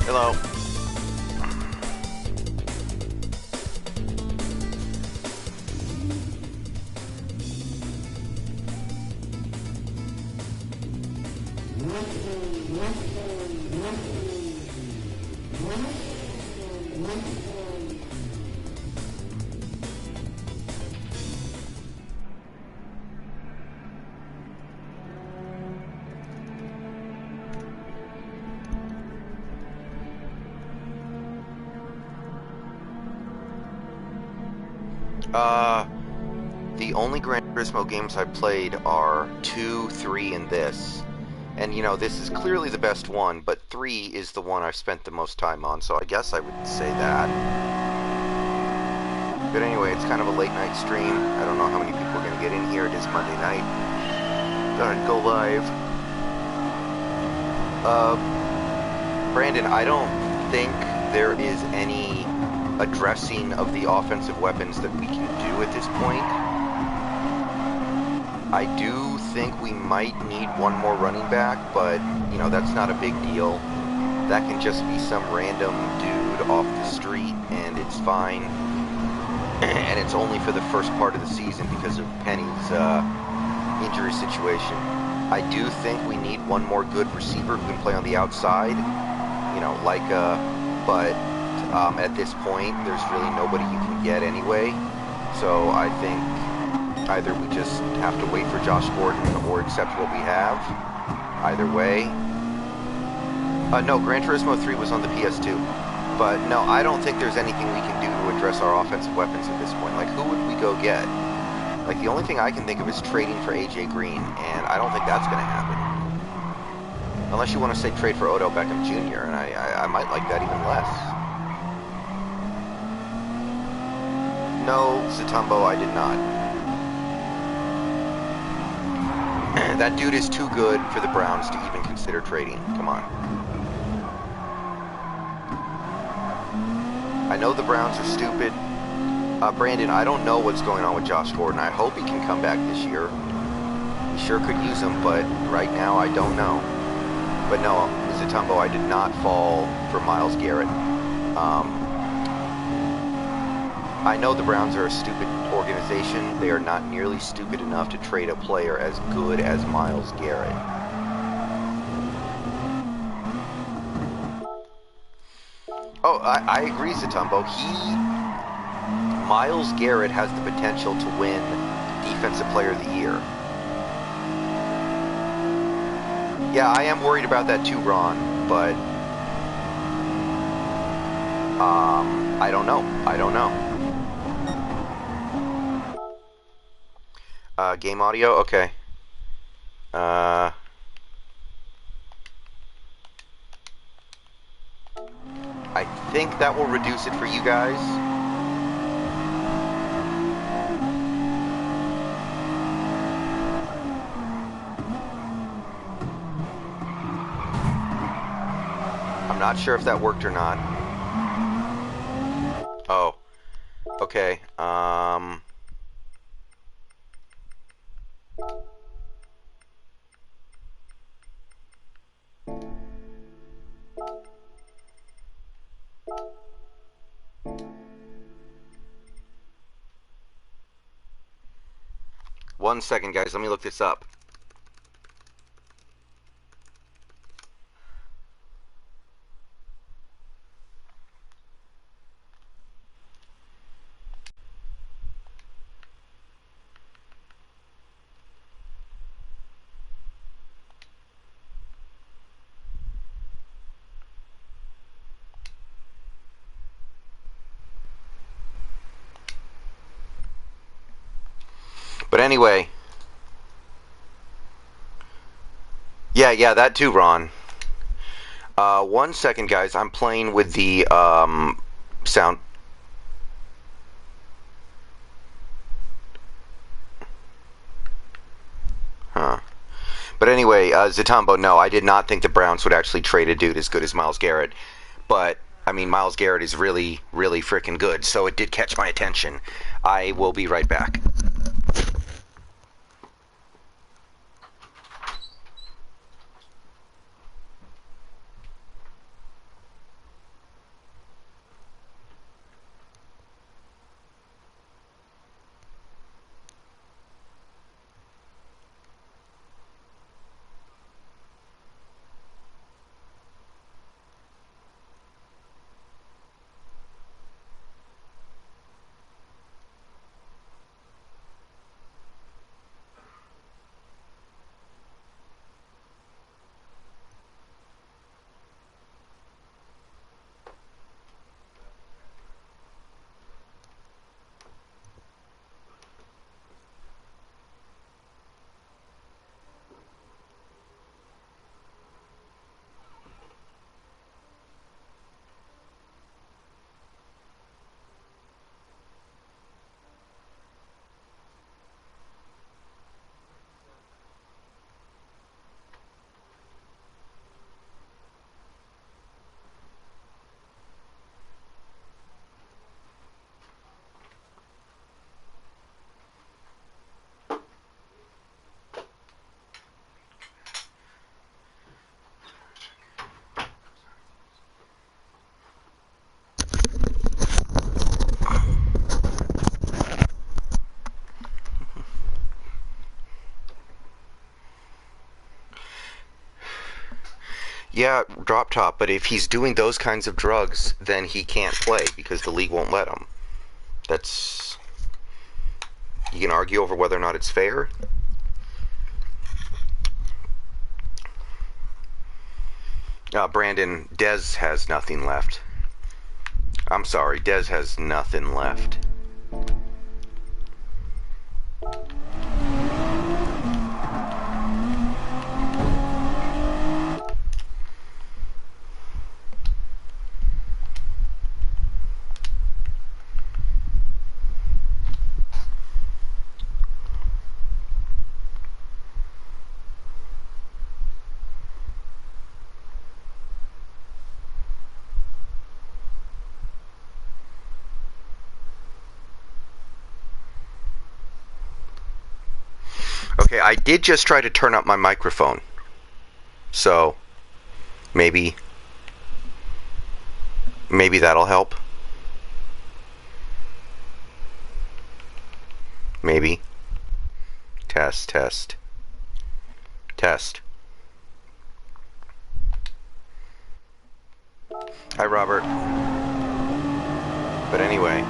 Hello. The only Gran Turismo games I played are 2, 3, and this. And, you know, this is clearly the best one, but 3 is the one I've spent the most time on, so I guess I would say that. But anyway, it's kind of a late night stream. I don't know how many people are going to get in here. It is Monday night. Thought I'd go live. Brandon, I don't think there is any addressing of the offensive weapons that we can do at this point. I do think we might need one more running back, but, you know, that's not a big deal. That can just be some random dude off the street, and it's fine. And it's only for the first part of the season because of Penny's injury situation. I do think we need one more good receiver who can play on the outside, you know, but at this point, there's really nobody you can get anyway. So I think either we just have to wait for Josh Gordon or accept what we have. Either way. No, Gran Turismo 3 was on the PS2. But no, I don't think there's anything we can do to address our offensive weapons at this point. Like, who would we go get? Like, the only thing I can think of is trading for AJ Green, and I don't think that's going to happen. Unless you want to say trade for Odell Beckham Jr., and I might like that even less. No, Zatumbo, I did not. That dude is too good for the Browns to even consider trading. Come on. I know the Browns are stupid. Brandon, I don't know what's going on with Josh Gordon. I hope he can come back this year. We sure could use him, but right now I don't know. But no, Zatumbo, I did not fall for Myles Garrett. I know the Browns are a stupid organization. They are not nearly stupid enough to trade a player as good as Myles Garrett. Oh, I agree, Zatumbo. Myles Garrett has the potential to win Defensive Player of the Year. Yeah, I am worried about that too, Ron, but I don't know. I don't know. Game audio? Okay. I think that will reduce it for you guys. I'm not sure if that worked or not. Oh. Okay. One second, guys. Let me look this up. But anyway. Yeah, that too, Ron. 1 second, guys. I'm playing with the sound. Huh. But anyway, Zatumbo, no, I did not think the Browns would actually trade a dude as good as Myles Garrett. But, I mean, Myles Garrett is really, really freaking good, so it did catch my attention. I will be right back. Yeah, drop top, but if he's doing those kinds of drugs, then he can't play because the league won't let him. That's... You can argue over whether or not it's fair. Brandon, Dez has nothing left. I'm sorry, Dez has nothing left. Okay, I did just try to turn up my microphone. So, maybe that'll help. Maybe. Test. Hi, Robert. But anyway,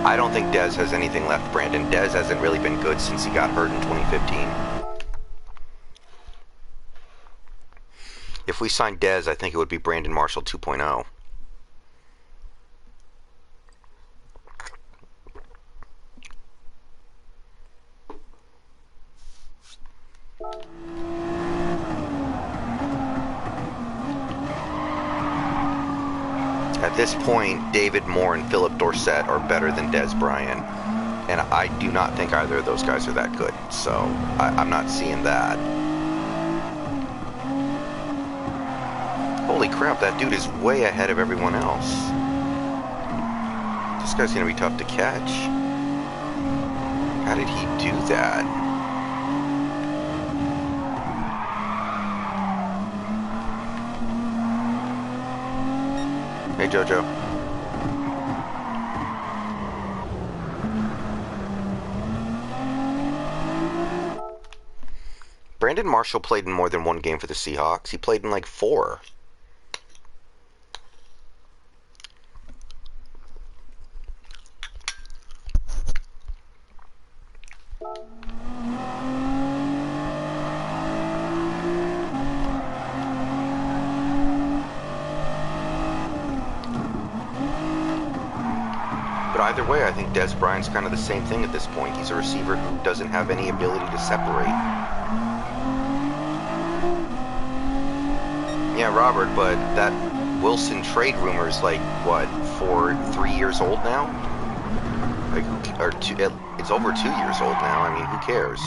I don't think Dez has anything left, Brandon. Dez hasn't really been good since he got hurt in 2015. If we signed Dez, I think it would be Brandon Marshall 2.0. At this point, David Moore and Philip Dorsett are better than Dez Bryant, and I do not think either of those guys are that good, so I'm not seeing that. Holy crap, that dude is way ahead of everyone else. This guy's gonna be tough to catch. How did he do that? Hey, Jojo. Brandon Marshall played in more than one game for the Seahawks. He played in like 4. But either way, I think Dez Bryant's kind of the same thing at this point. He's a receiver who doesn't have any ability to separate. Yeah, Robert, but that Wilson trade rumor is like, what, 3 years old now? Like, or it's over 2 years old now. I mean, who cares?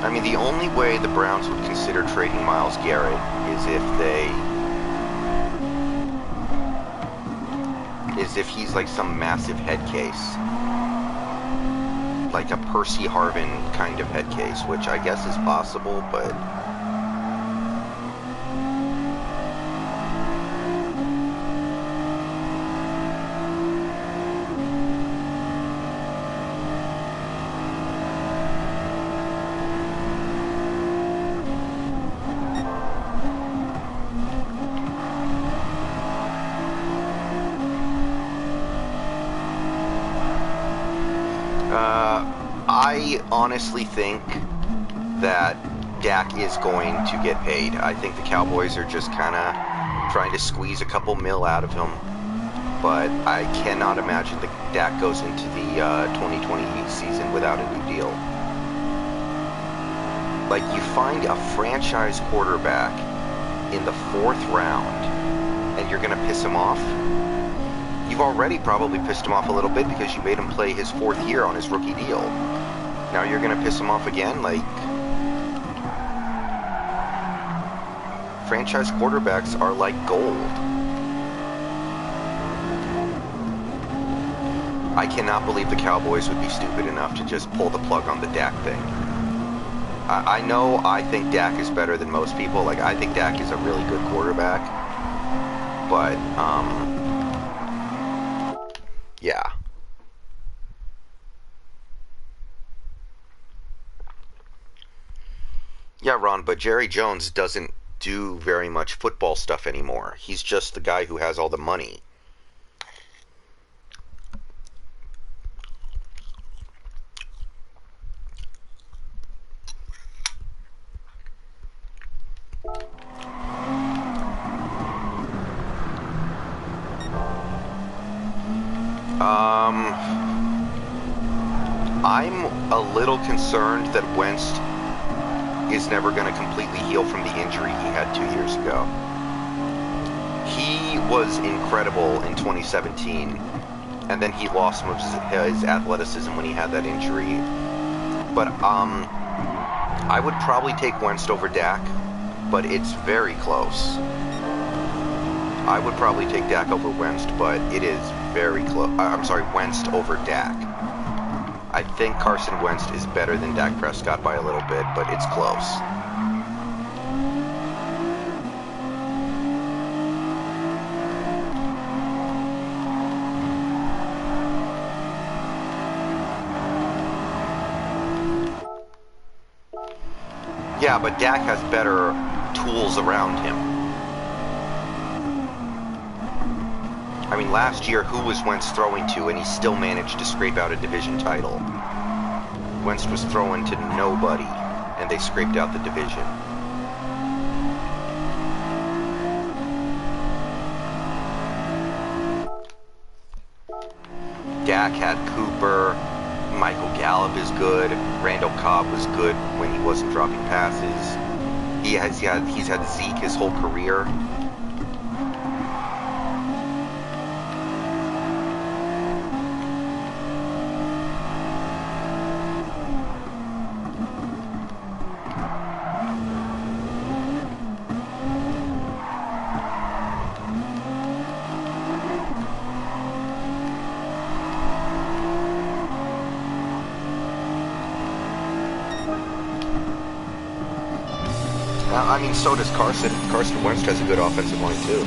I mean, the only way the Browns would consider trading Myles Garrett is if he's like some massive head case. Like a Percy Harvin kind of head case, which I guess is possible, but... I honestly think that Dak is going to get paid. I think the Cowboys are just kind of trying to squeeze a couple mil out of him. But I cannot imagine that Dak goes into the 2020 season without a new deal. Like, you find a franchise quarterback in the 4th round, and you're going to piss him off? You've already probably pissed him off a little bit because you made him play his 4th year on his rookie deal. Now you're going to piss him off again? Like, franchise quarterbacks are like gold. I cannot believe the Cowboys would be stupid enough to just pull the plug on the Dak thing. I know I think Dak is better than most people. Like, I think Dak is a really good quarterback. But, yeah. Yeah, Ron, but Jerry Jones doesn't do very much football stuff anymore. He's just the guy who has all the money. I'm a little concerned that Wentz is never going to completely heal from the injury he had 2 years ago. He was incredible in 2017, and then he lost some of his athleticism when he had that injury. But I would probably take Wentz over Dak, but it's very close. I would probably take Dak over Wentz, but it is very close. I'm sorry, Wentz over Dak. I think Carson Wentz is better than Dak Prescott by a little bit, but it's close. Yeah, but Dak has better tools around him. I mean, last year, who was Wentz throwing to, and he still managed to scrape out a division title? Wentz was throwing to nobody, and they scraped out the division. Dak had Cooper. Michael Gallup is good. Randall Cobb was good when he wasn't dropping passes. He's had Zeke his whole career. I mean, so does Carson. Carson Wentz has a good offensive line, too.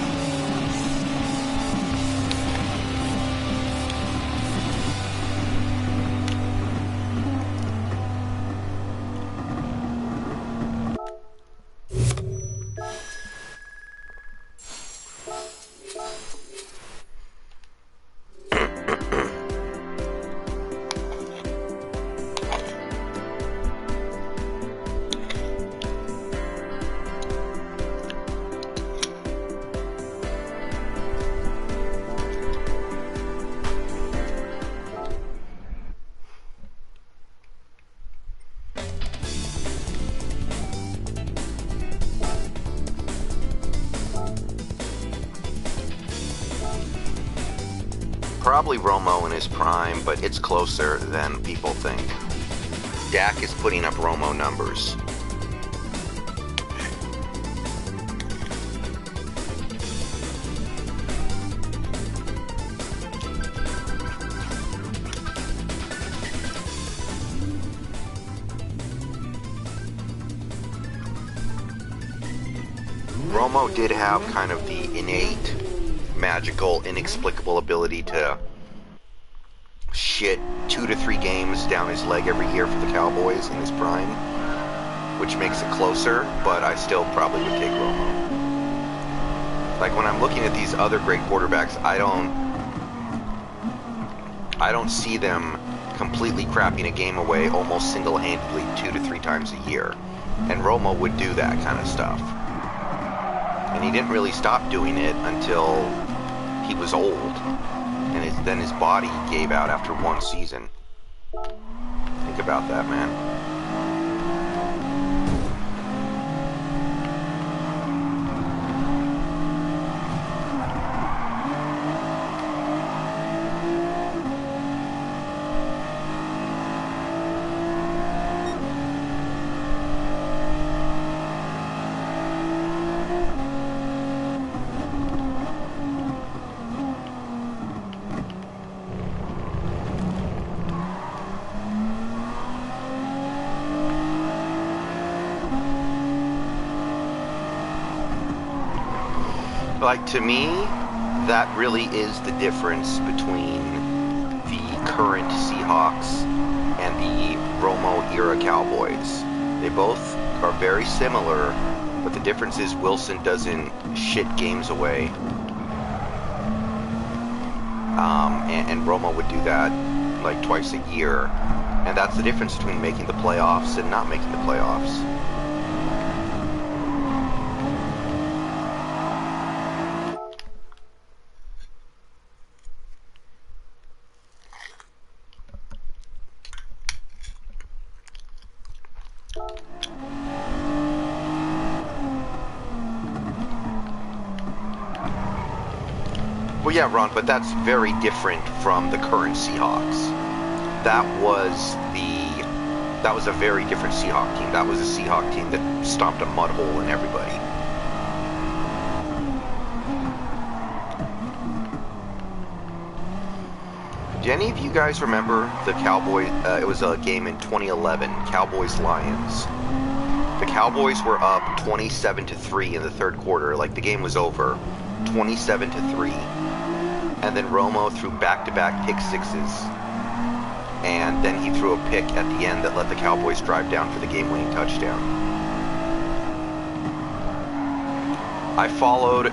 Probably Romo in his prime, but it's closer than people think. Dak is putting up Romo numbers. Romo did have kind of the innate, magical, inexplicable ability to shit 2 to 3 games down his leg every year for the Cowboys in his prime, which makes it closer, but I still probably would take Romo. Like, when I'm looking at these other great quarterbacks, I don't see them completely crapping a game away almost single-handedly 2 to 3 times a year. And Romo would do that kind of stuff. And he didn't really stop doing it until he was old, and then his body gave out after 1 season. Think about that, man. Like, to me, that really is the difference between the current Seahawks and the Romo-era Cowboys. They both are very similar, but the difference is Wilson doesn't shit games away. And Romo would do that like twice a year. And that's the difference between making the playoffs and not making the playoffs. Well, yeah, Ron, but that's very different from the current Seahawks. That was a very different Seahawk team. That was a Seahawk team that stomped a mud hole in everybody. Do any of you guys remember the Cowboys? It was a game in 2011, Cowboys-Lions. The Cowboys were up 27-3 in the third quarter. Like, the game was over, 27-3. And then Romo threw back-to-back pick sixes. And then he threw a pick at the end that let the Cowboys drive down for the game-winning touchdown.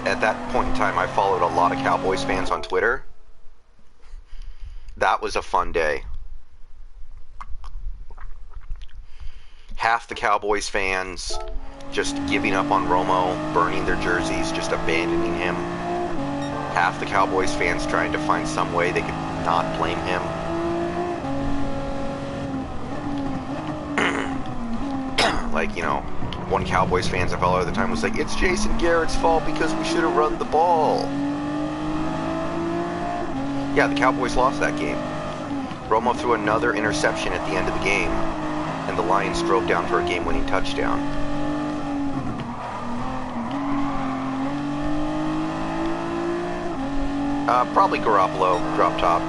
At that point in time, I followed a lot of Cowboys fans on Twitter. That was a fun day. Half the Cowboys fans just giving up on Romo, burning their jerseys, just abandoning him. Half the Cowboys fans trying to find some way they could not blame him. Like, you know, one Cowboys fans I followed at the time was like, it's Jason Garrett's fault because we should have run the ball. Yeah, the Cowboys lost that game. Romo threw another interception at the end of the game, and the Lions drove down for a game-winning touchdown. Probably Garoppolo, drop top.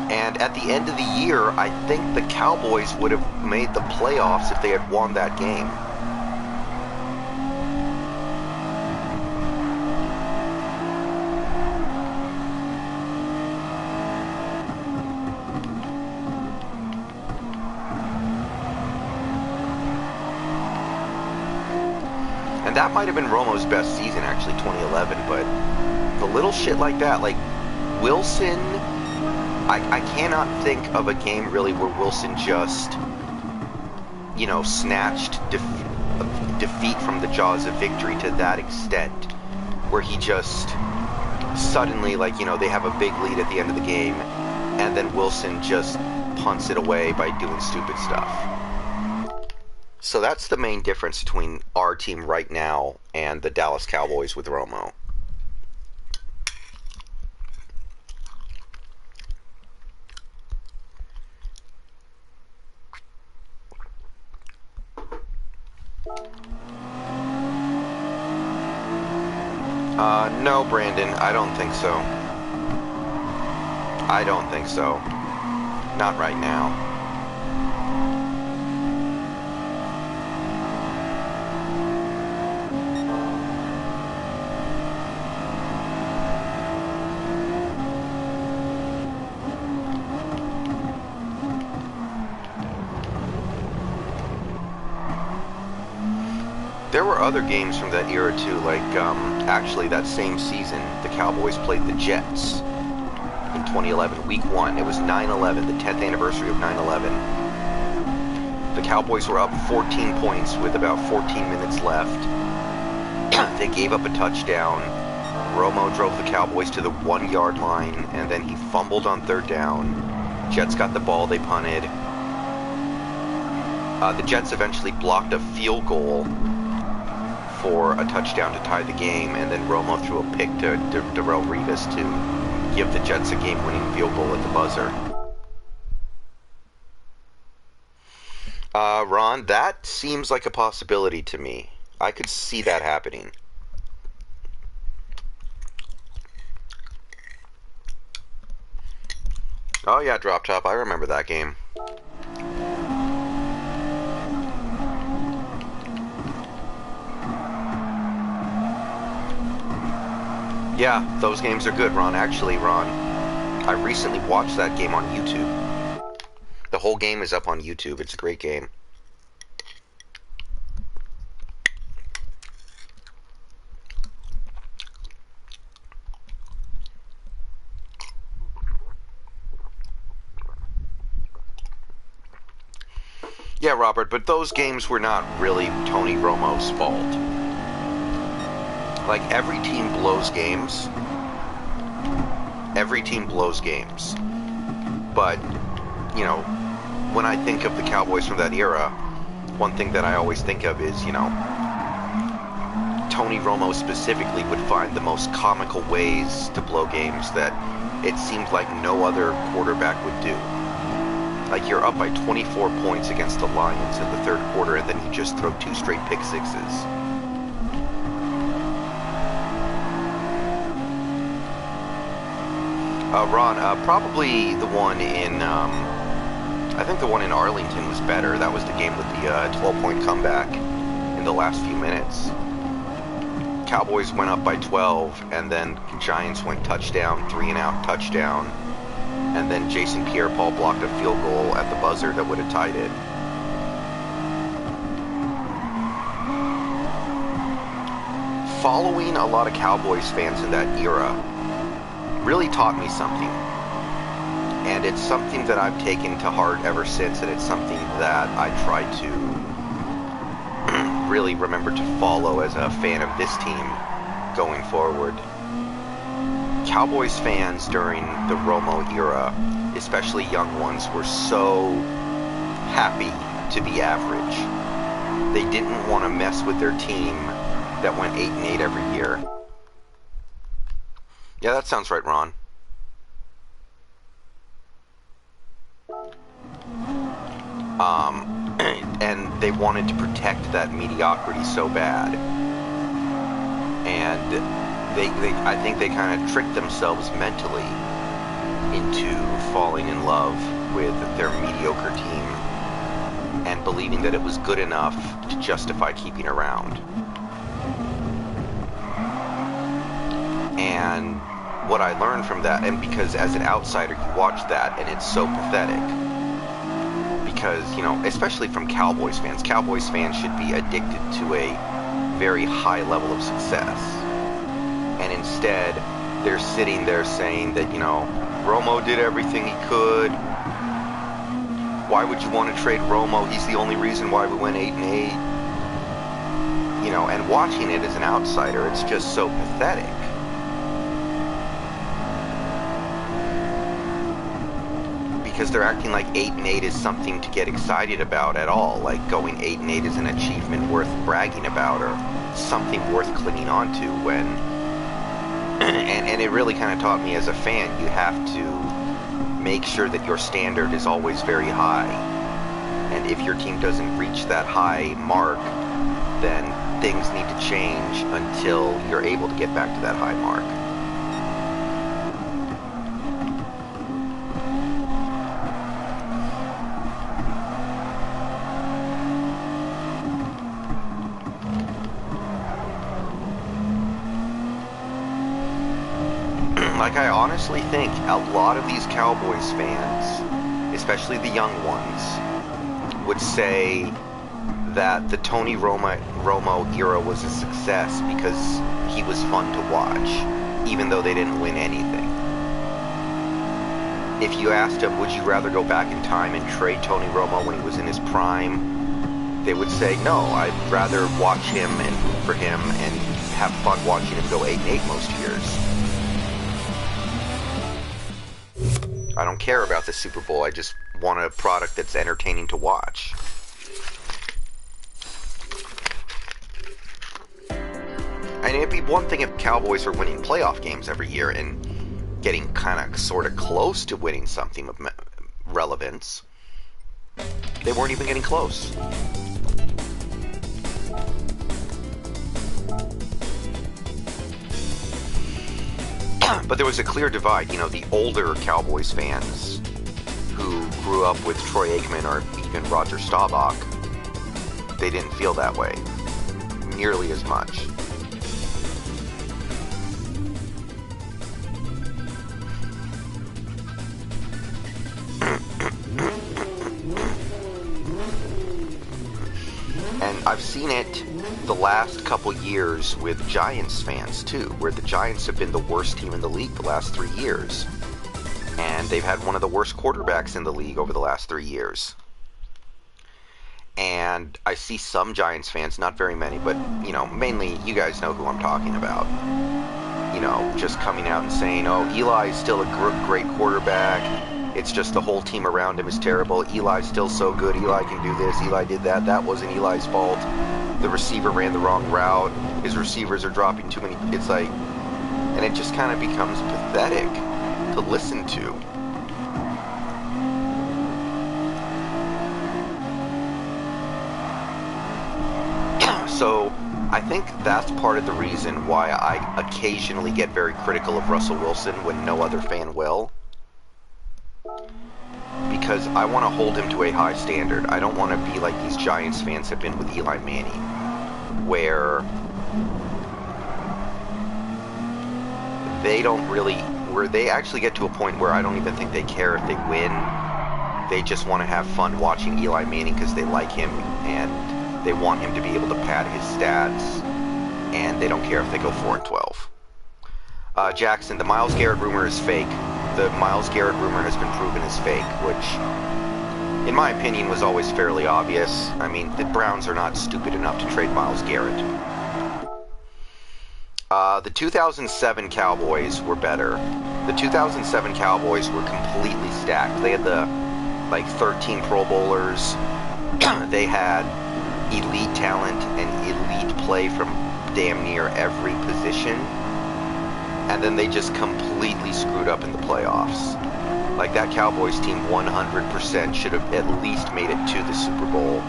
And at the end of the year, I think the Cowboys would have made the playoffs if they had won that game. And that might have been Romo's best season, actually, 2011, but the little shit like that, like Wilson, I cannot think of a game really where Wilson just, you know, snatched defeat from the jaws of victory to that extent, where he just suddenly, like, you know, they have a big lead at the end of the game, and then Wilson just punts it away by doing stupid stuff. So that's the main difference between our team right now and the Dallas Cowboys with Romo. No, Brandon, I don't think so. I don't think so. Not right now. There were other games from that era too, like actually that same season, the Cowboys played the Jets in 2011, Week 1. It was 9/11, the 10th anniversary of 9/11. The Cowboys were up 14 points with about 14 minutes left. They gave up a touchdown. Romo drove the Cowboys to the 1-yard line, and then he fumbled on third down. Jets got the ball, they punted. The Jets eventually blocked a field goal for a touchdown to tie the game, and then Romo threw a pick to Darrelle Revis to give the Jets a game-winning field goal at the buzzer. Ron, that seems like a possibility to me. I could see that happening. Oh yeah, Drop Top, I remember that game. Yeah, those games are good, Ron. Actually, Ron, I recently watched that game on YouTube. The whole game is up on YouTube. It's a great game. Yeah, Robert, but those games were not really Tony Romo's fault. Like, every team blows games. Every team blows games. But, you know, when I think of the Cowboys from that era, one thing that I always think of is, you know, Tony Romo specifically would find the most comical ways to blow games that it seemed like no other quarterback would do. Like, you're up by 24 points against the Lions in the third quarter, and then you just throw 2 straight pick sixes. Ron, probably the one in, I think the one in Arlington was better. That was the game with the 12-point comeback in the last few minutes. Cowboys went up by 12, and then Giants went touchdown, 3-and-out touchdown. And then Jason Pierre-Paul blocked a field goal at the buzzer that would have tied it. Following a lot of Cowboys fans in that era really taught me something. And it's something that I've taken to heart ever since, and it's something that I try to really remember to follow as a fan of this team going forward. Cowboys fans during the Romo era, especially young ones, were so happy to be average. They didn't want to mess with their team that went 8-8 every year. Yeah, that sounds right, Ron. And they wanted to protect that mediocrity so bad. And I think they kind of tricked themselves mentally into falling in love with their mediocre team and believing that it was good enough to justify keeping around. And what I learned from that, and because as an outsider you watch that and it's so pathetic, because, you know, especially from Cowboys fans should be addicted to a very high level of success. And instead, they're sitting there saying that, you know, Romo did everything he could. Why would you want to trade Romo? He's the only reason why we went 8-8. You know, and watching it as an outsider, it's just so pathetic. Because they're acting like 8-8 is something to get excited about at all. Like going 8-8 is an achievement worth bragging about or something worth clinging on to when... and it really kind of taught me as a fan, you have to make sure that your standard is always very high. And if your team doesn't reach that high mark, then things need to change until you're able to get back to that high mark. Like, I honestly think a lot of these Cowboys fans, especially the young ones, would say that the Tony Romo era was a success because he was fun to watch, even though they didn't win anything. If you asked them, would you rather go back in time and trade Tony Romo when he was in his prime, they would say, no, I'd rather watch him and root for him and have fun watching him go 8-8 most years. I don't care about the Super Bowl. I just want a product that's entertaining to watch. And it'd be one thing if Cowboys were winning playoff games every year and getting kind of sort of close to winning something of relevance. They weren't even getting close. But there was a clear divide. You know, the older Cowboys fans who grew up with Troy Aikman or even Roger Staubach, they didn't feel that way nearly as much. And I've seen it the last couple years with Giants fans, too, where the Giants have been the worst team in the league the last 3 years. And they've had one of the worst quarterbacks in the league over the last 3 years. And I see some Giants fans, not very many, but, you know, mainly you guys know who I'm talking about. You know, just coming out and saying, oh, Eli's still a great quarterback. It's just the whole team around him is terrible. Eli's still so good. Eli can do this. Eli did that. That wasn't Eli's fault. The receiver ran the wrong route. His receivers are dropping too many. It's like, and it just kind of becomes pathetic to listen to. So I think that's part of the reason why I occasionally get very critical of Russell Wilson when no other fan will. Because I want to hold him to a high standard. I don't want to be like these Giants fans have been with Eli Manning, where they actually get to a point where I don't even think they care if they win. They just want to have fun watching Eli Manning because they like him and they want him to be able to pad his stats, and they don't care if they go 4-12. Jackson, the Myles Garrett rumor is fake. The Myles Garrett rumor has been proven as fake, which, in my opinion, was always fairly obvious. I mean, the Browns are not stupid enough to trade Myles Garrett. The 2007 Cowboys were better. The 2007 Cowboys were completely stacked. They had the, 13 Pro Bowlers. They had elite talent and elite play from damn near every position, and then they just completely screwed up in the playoffs. Like, that Cowboys team 100% should have at least made it to the Super Bowl.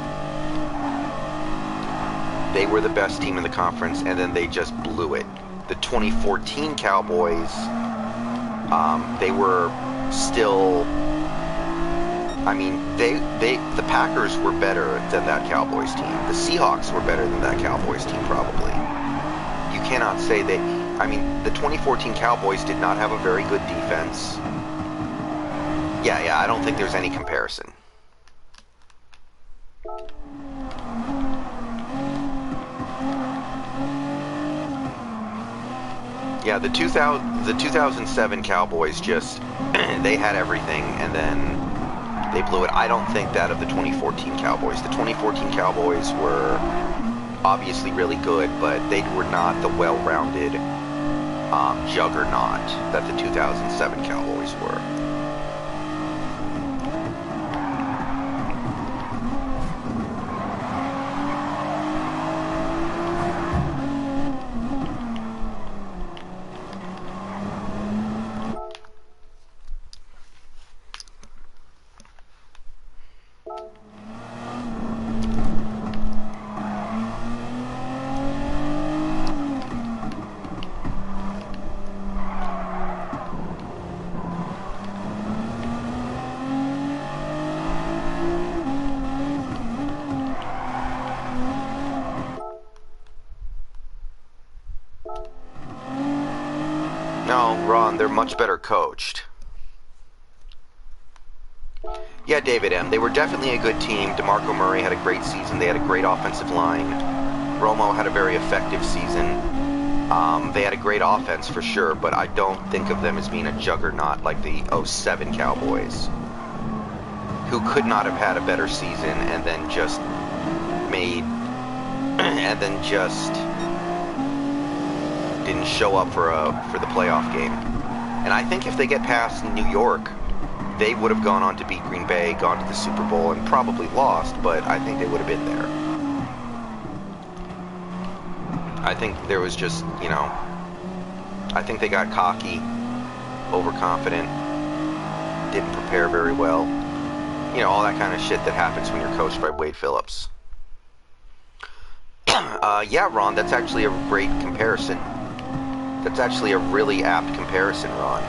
They were the best team in the conference, and then they just blew it. The 2014 Cowboys, they were still, I mean, the Packers were better than that Cowboys team. The Seahawks were better than that Cowboys team, probably. You cannot say they, I mean, the 2014 Cowboys did not have a very good defense. Yeah, I don't think there's any comparison. Yeah, the 2007 Cowboys just, they had everything, and then they blew it. I don't think that of the 2014 Cowboys. The 2014 Cowboys were obviously really good, but they were not the well-rounded juggernaut that the 2007 Cowboys were. No, Ron, they're much better coached. Yeah, David M. They were definitely a good team. DeMarco Murray had a great season. They had a great offensive line. Romo had a very effective season. They had a great offense for sure, but I don't think of them as being a juggernaut like the 07 Cowboys, who could not have had a better season and then just didn't show up for the playoff game. And I think if they get past New York, they would have gone on to beat Green Bay, gone to the Super Bowl, and probably lost, but I think they would have been there. I think there was just, I think they got cocky, overconfident, didn't prepare very well. All that kind of shit that happens when you're coached by Wade Phillips. Yeah, Ron, that's actually a great comparison. That's actually a really apt comparison, Ron.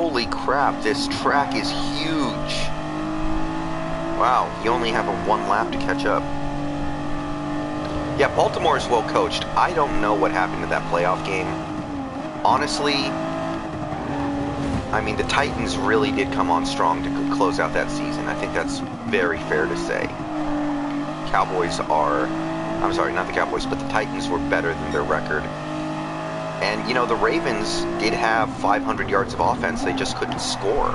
Holy crap, this track is huge. Wow, you only have a 1 lap to catch up. Yeah, Baltimore is well coached. I don't know what happened to that playoff game. Honestly, I mean, the Titans really did come on strong to close out that season. I think that's very fair to say. Cowboys are, I'm sorry, not the Cowboys, but the Titans were better than their record. And, you know, the Ravens did have 500 yards of offense. They just couldn't score.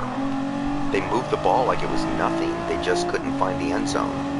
They moved the ball like it was nothing. They just couldn't find the end zone.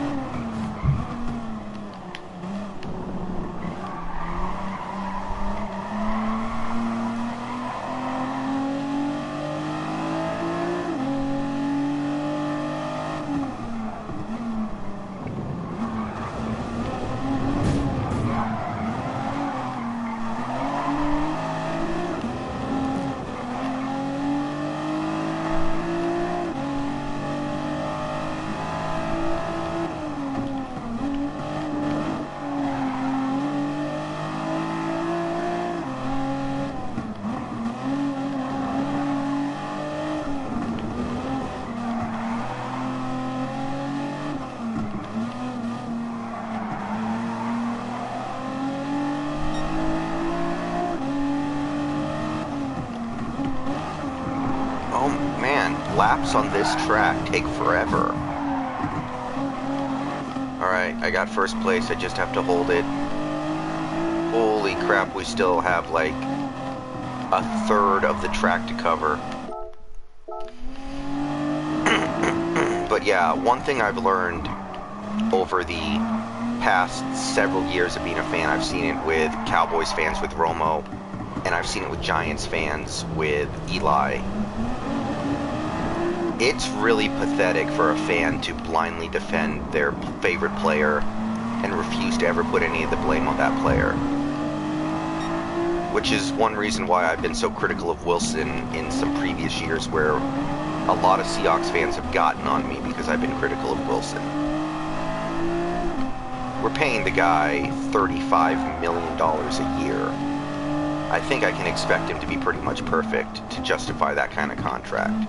Laps on this track take forever. Alright, I got first place. I just have to hold it. Holy crap, we still have like a third of the track to cover. But yeah, one thing I've learned over the past several years of being a fan, I've seen it with Cowboys fans with Romo, and I've seen it with Giants fans with Eli. It's really pathetic for a fan to blindly defend their favorite player and refuse to ever put any of the blame on that player. Which is one reason why I've been so critical of Wilson in some previous years, where a lot of Seahawks fans have gotten on me because I've been critical of Wilson. We're paying the guy $35 million a year. I think I can expect him to be pretty much perfect to justify that kind of contract.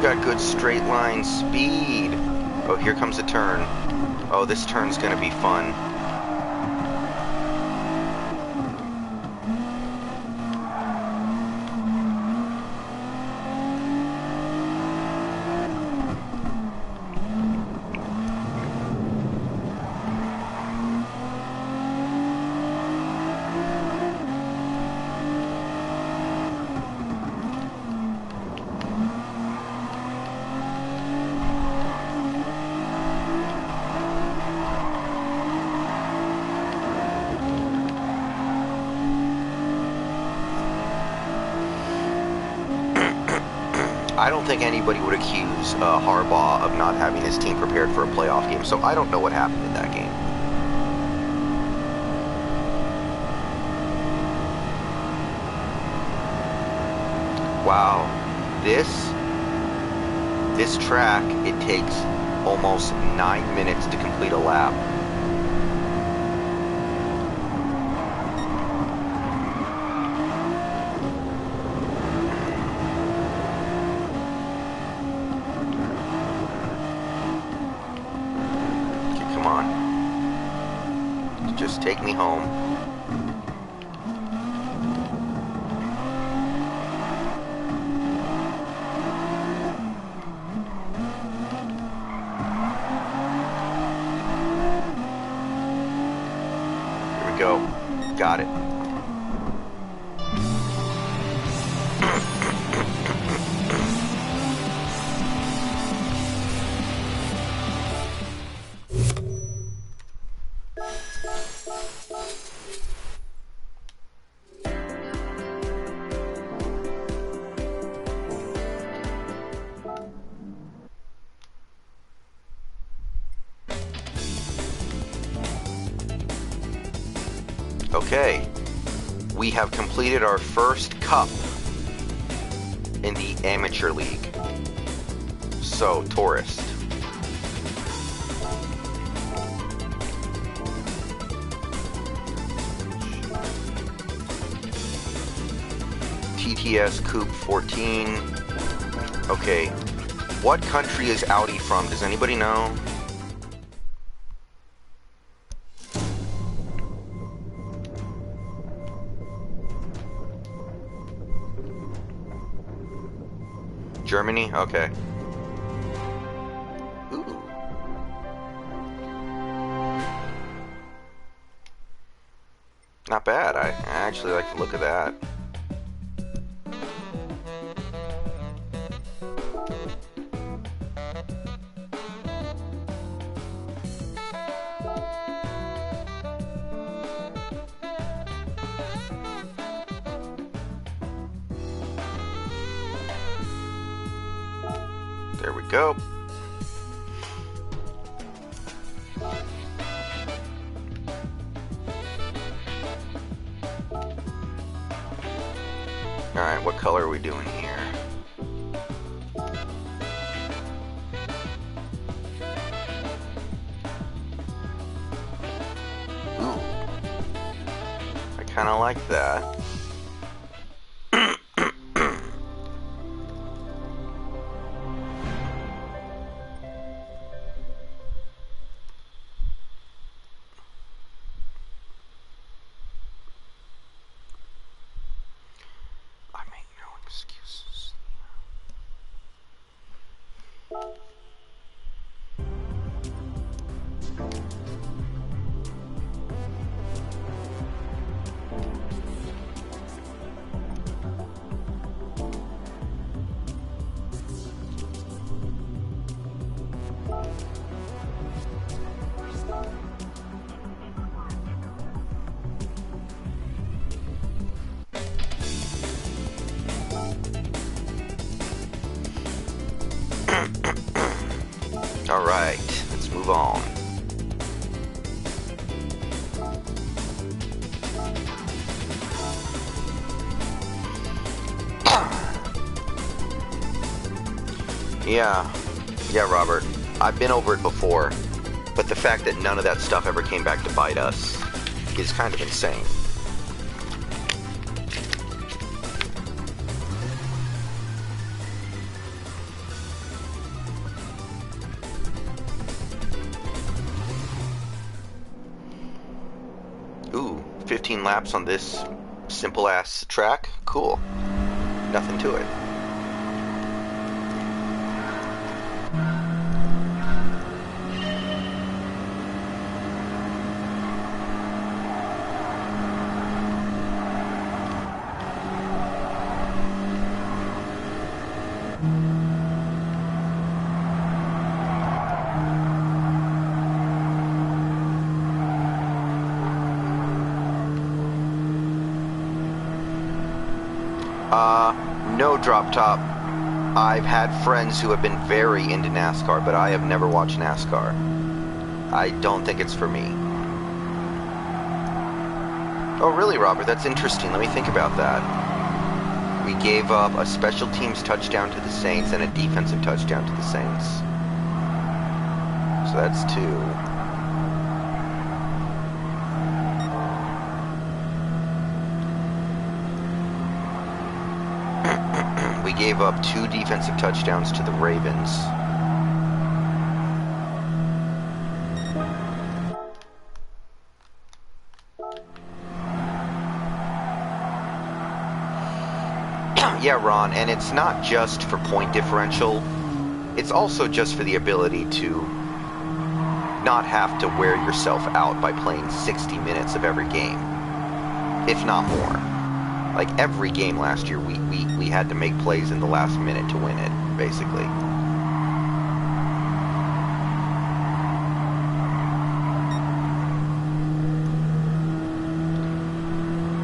Got good straight line speed. Oh, here comes a turn. Oh, this turn's gonna be fun. I don't think anybody would accuse Harbaugh of not having his team prepared for a playoff game, so I don't know what happened in that game. Wow, this track, it takes almost 9 minutes to complete a lap. Just take me home. Here we go. Got it. Okay. We have completed our first cup in the Amateur League. So, Tourist. TTS Coupe 14. Okay. What country is Audi from? Does anybody know? Germany? Okay. Ooh. Not bad. I actually like the look of that. There we go. Alright, what color are we doing here? Ooh. I kind of like that. Excuses. Alright, let's move on. Yeah, Robert. I've been over it before, but the fact that none of that stuff ever came back to bite us is kind of insane. Ooh, 15 laps on this simple-ass track? Cool. Nothing to it. No, Drop Top. I've had friends who have been very into NASCAR, but I have never watched NASCAR. I don't think it's for me. Oh, really, Robert? That's interesting. Let me think about that. We gave up a special teams touchdown to the Saints and a defensive touchdown to the Saints. So that's 2. We gave up 2 defensive touchdowns to the Ravens. Yeah, Ron, and it's not just for point differential. It's also just for the ability to not have to wear yourself out by playing 60 minutes of every game, if not more. Like every game last year, we had to make plays in the last minute to win it, basically.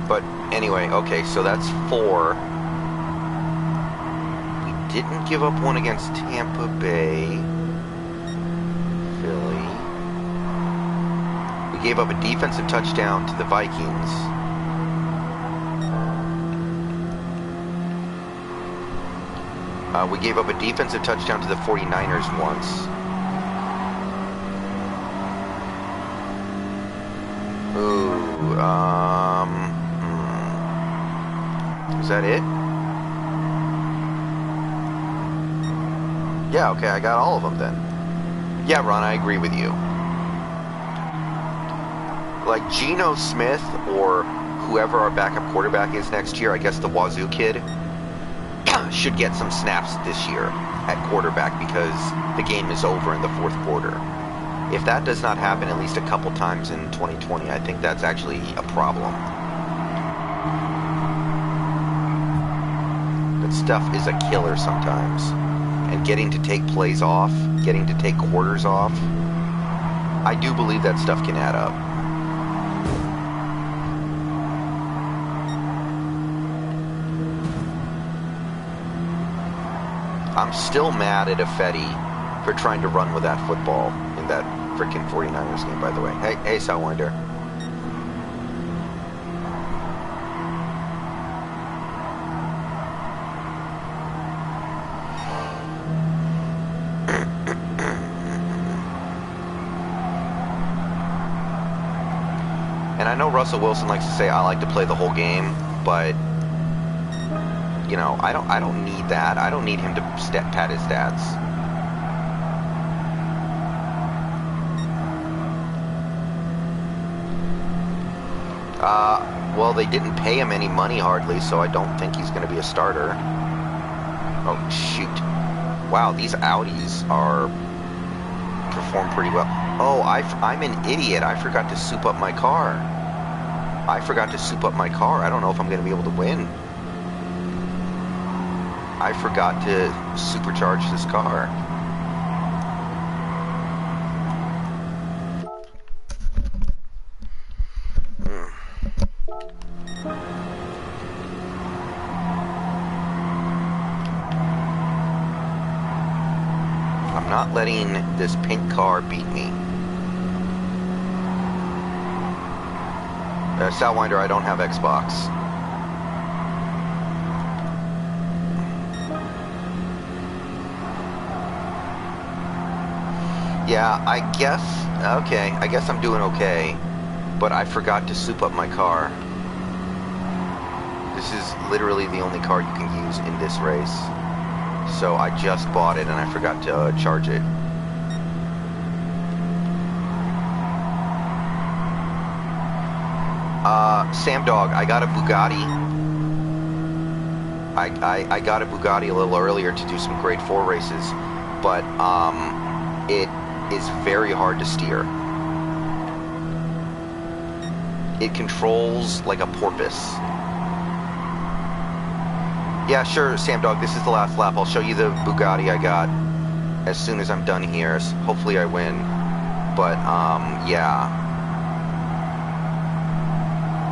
But anyway, okay, so that's 4. We didn't give up one against Tampa Bay. Philly. We We gave up a defensive touchdown to the Vikings. We gave up a defensive touchdown to the 49ers once. Ooh, is that it? Yeah, okay, I got all of them then. Yeah, Ron, I agree with you. Like, Geno Smith or whoever our backup quarterback is next year, I guess the Wazoo kid, should get some snaps this year at quarterback because the game is over in the fourth quarter. If that does not happen at least a couple times in 2020, I think that's actually a problem. That stuff is a killer sometimes. And getting to take plays off, getting to take quarters off, I do believe that stuff can add up. I'm still mad at Affetti for trying to run with that football in that freaking 49ers game, by the way. Hey, Sidewinder. And I know Russell Wilson likes to say, I like to play the whole game, but you know, I don't need that. I don't need him to pad his stats. Well, they didn't pay him any money hardly, so I don't think he's going to be a starter. Oh, shoot. Wow, these Audis perform pretty well. Oh, I'm an idiot. I forgot to soup up my car. I don't know if I'm going to be able to win. I forgot to supercharge this car. I'm not letting this pink car beat me. Salwinder, I don't have Xbox. Yeah, I guess I'm doing okay, but I forgot to soup up my car. This is literally the only car you can use in this race. So I just bought it and I forgot to charge it. Sam Dog, I got a Bugatti. I got a Bugatti a little earlier to do some grade 4 races, but it is very hard to steer. It controls like a porpoise. Yeah, sure, Sam Dog, this is the last lap. I'll show you the Bugatti I got as soon as I'm done here. Hopefully I win. But, yeah.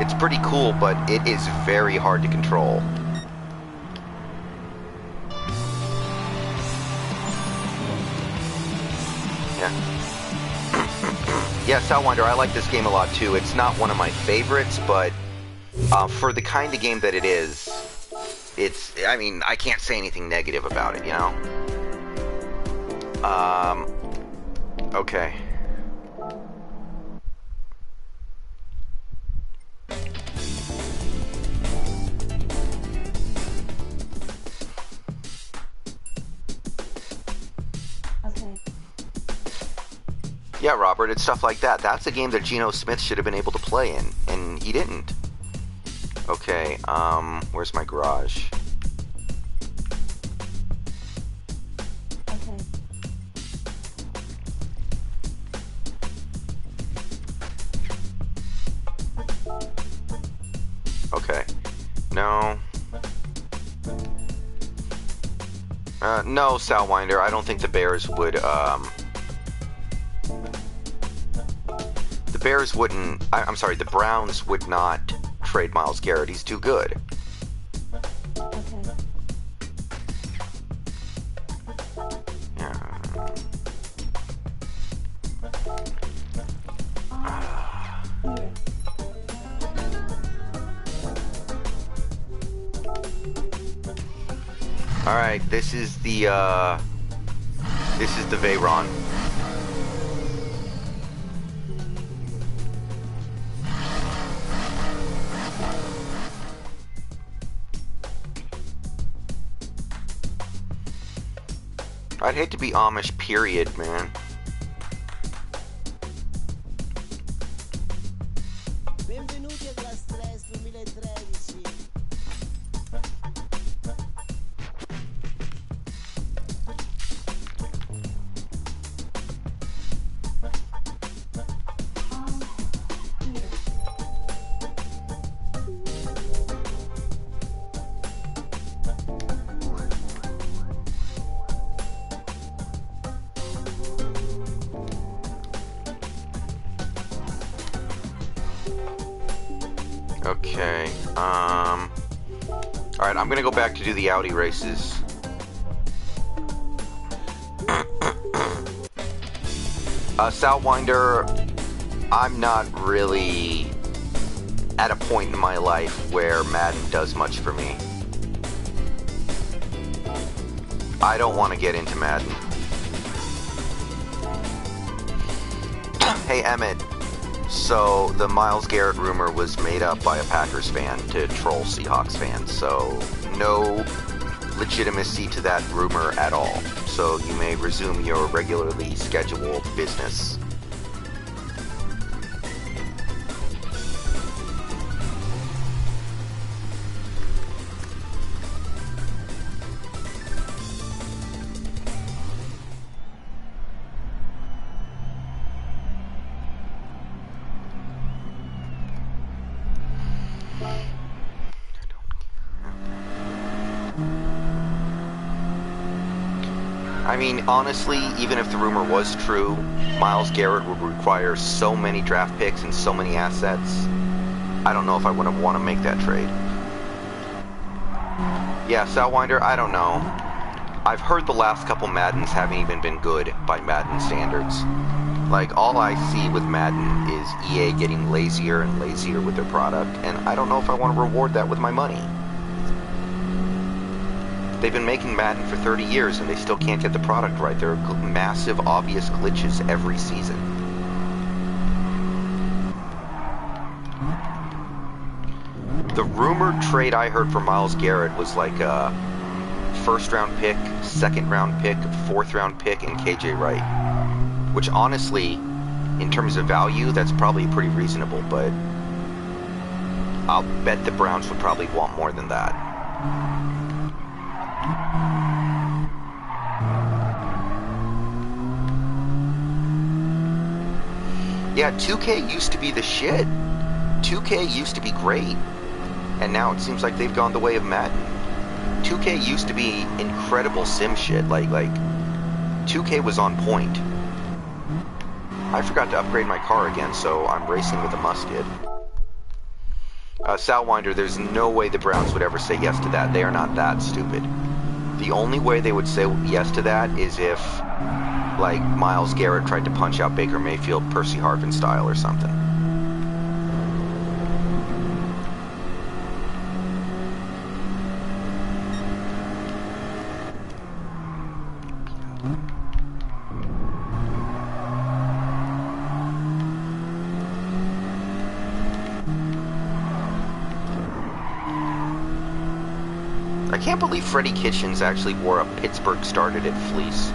It's pretty cool, but it is very hard to control. Yeah. Yeah, Salwinder, I like this game a lot too. It's not one of my favorites, but for the kind of game that it is, I mean, I can't say anything negative about it, you know? Okay. Yeah, Robert, it's stuff like that. That's a game that Geno Smith should have been able to play in, and he didn't. Okay, where's my garage? Okay. No. No, Salwinder, I don't think the Bears would, the Bears wouldn't, I'm sorry, the Browns would not trade Myles Garrett. He's too good. Okay. Yeah. Alright, this is the Veyron. I'd hate to be Amish, period, man. Benvenuti a Gran Turismo 2013. Okay, alright, I'm gonna go back to do the Audi races. Southwinder, I'm not really at a point in my life where Madden does much for me. I don't want to get into Madden. Hey, Emmett. So, the Myles Garrett rumor was made up by a Packers fan to troll Seahawks fans, so no legitimacy to that rumor at all. So, you may resume your regularly scheduled business. I mean, honestly, even if the rumor was true, Myles Garrett would require so many draft picks and so many assets. I don't know if I would want to make that trade. Yeah, Southwinder, I don't know. I've heard the last couple Maddens haven't even been good by Madden standards. Like, all I see with Madden is EA getting lazier and lazier with their product, and I don't know if I want to reward that with my money. They've been making Madden for 30 years and they still can't get the product right. There are massive, obvious glitches every season. The rumored trade I heard for Myles Garrett was like a first-round pick, second-round pick, fourth-round pick, and KJ Wright. Which honestly, in terms of value, that's probably pretty reasonable, but I'll bet the Browns would probably want more than that. Yeah, 2K used to be the shit. 2K used to be great. And now it seems like they've gone the way of Madden. 2K used to be incredible sim shit. Like 2K was on point. I forgot to upgrade my car again, so I'm racing with a musket. Southwinder, there's no way the Browns would ever say yes to that. They are not that stupid. The only way they would say yes to that is if, like, Myles Garrett tried to punch out Baker Mayfield Percy Harvin style or something. I can't believe Freddie Kitchens actually wore a Pittsburgh started at fleece.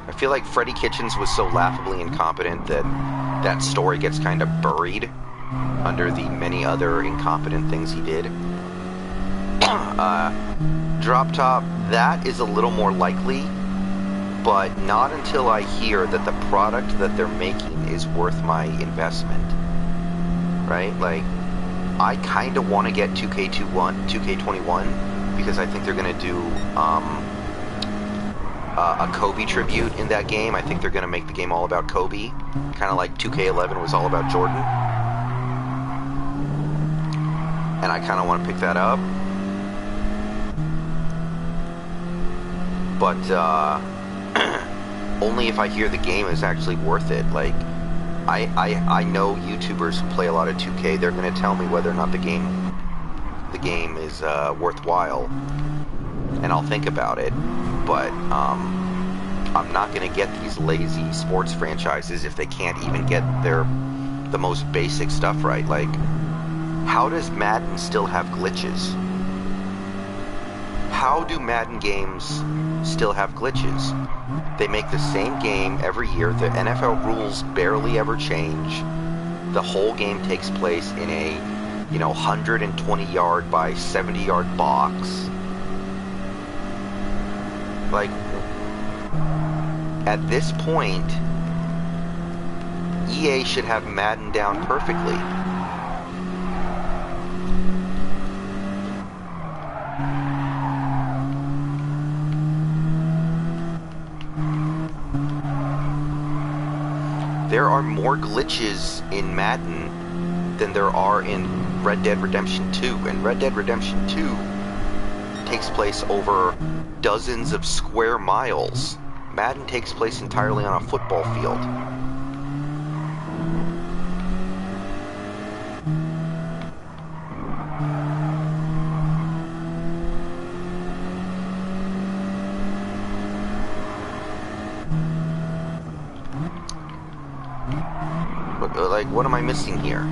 I feel like Freddie Kitchens was so laughably incompetent that that story gets kind of buried under the many other incompetent things he did. Drop Top, that is a little more likely, but not until I hear that the product that they're making is worth my investment. Right? Like, I kind of want to get 2K21 because I think they're going to do a Kobe tribute in that game. I think they're going to make the game all about Kobe, kind of like 2K11 was all about Jordan. And I kind of want to pick that up. But only if I hear the game is actually worth it. Like, I know YouTubers who play a lot of 2K, they're going to tell me whether or not the game game is worthwhile, and I'll think about it. But I'm not going to get these lazy sports franchises if they can't even get the most basic stuff right. Like, how does Madden still have glitches? How do Madden games still have glitches? They make the same game every year. The NFL rules barely ever change. The whole game takes place in a, 120-yard by 70-yard box. Like, at this point, EA should have Madden down perfectly. There are more glitches in Madden than there are in Red Dead Redemption 2. And Red Dead Redemption 2 takes place over dozens of square miles. Madden takes place entirely on a football field. What am I missing here?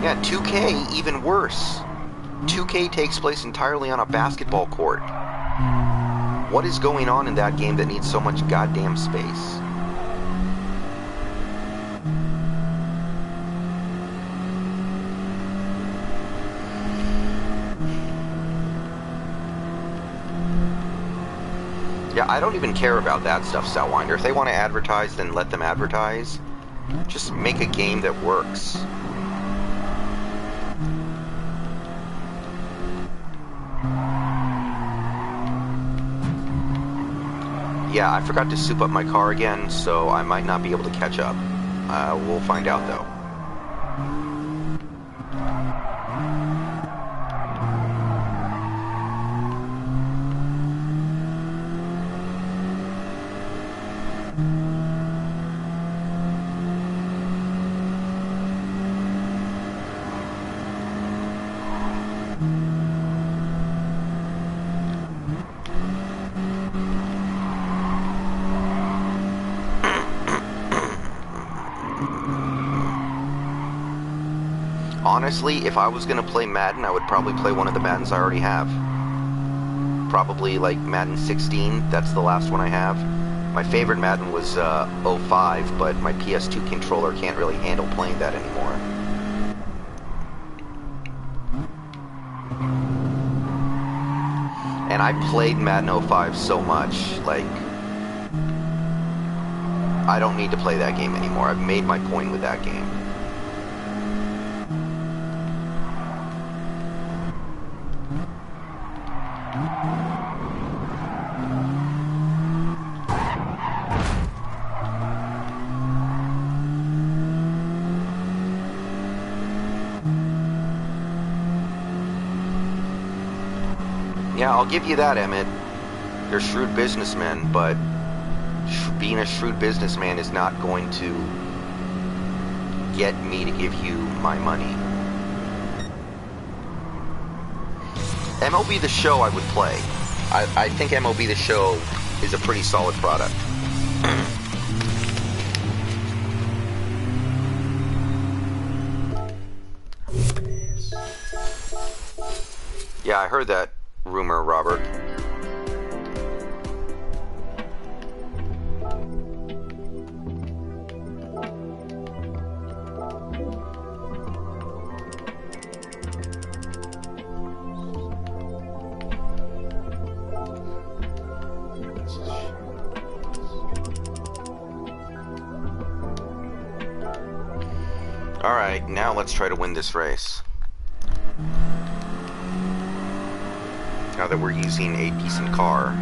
Yeah, 2K, even worse. 2K takes place entirely on a basketball court. What is going on in that game that needs so much goddamn space? Yeah, I don't even care about that stuff, Saltwinder. If they want to advertise, then let them advertise. Just make a game that works. Yeah, I forgot to soup up my car again, so I might not be able to catch up. We'll find out, though. Honestly, if I was going to play Madden, I would probably play one of the Maddens I already have. Probably like Madden 16, that's the last one I have. My favorite Madden was 05, but my PS2 controller can't really handle playing that anymore. And I played Madden 05 so much, like, I don't need to play that game anymore. I've made my point with that game. Yeah, I'll give you that, Emmett. You're shrewd businessmen, but being a shrewd businessman is not going to get me to give you my money. MLB The Show I would play. I think MLB The Show is a pretty solid product. Yeah, I heard that rumor, Robert. Alright, now let's try to win this race. Now that we're using a decent car.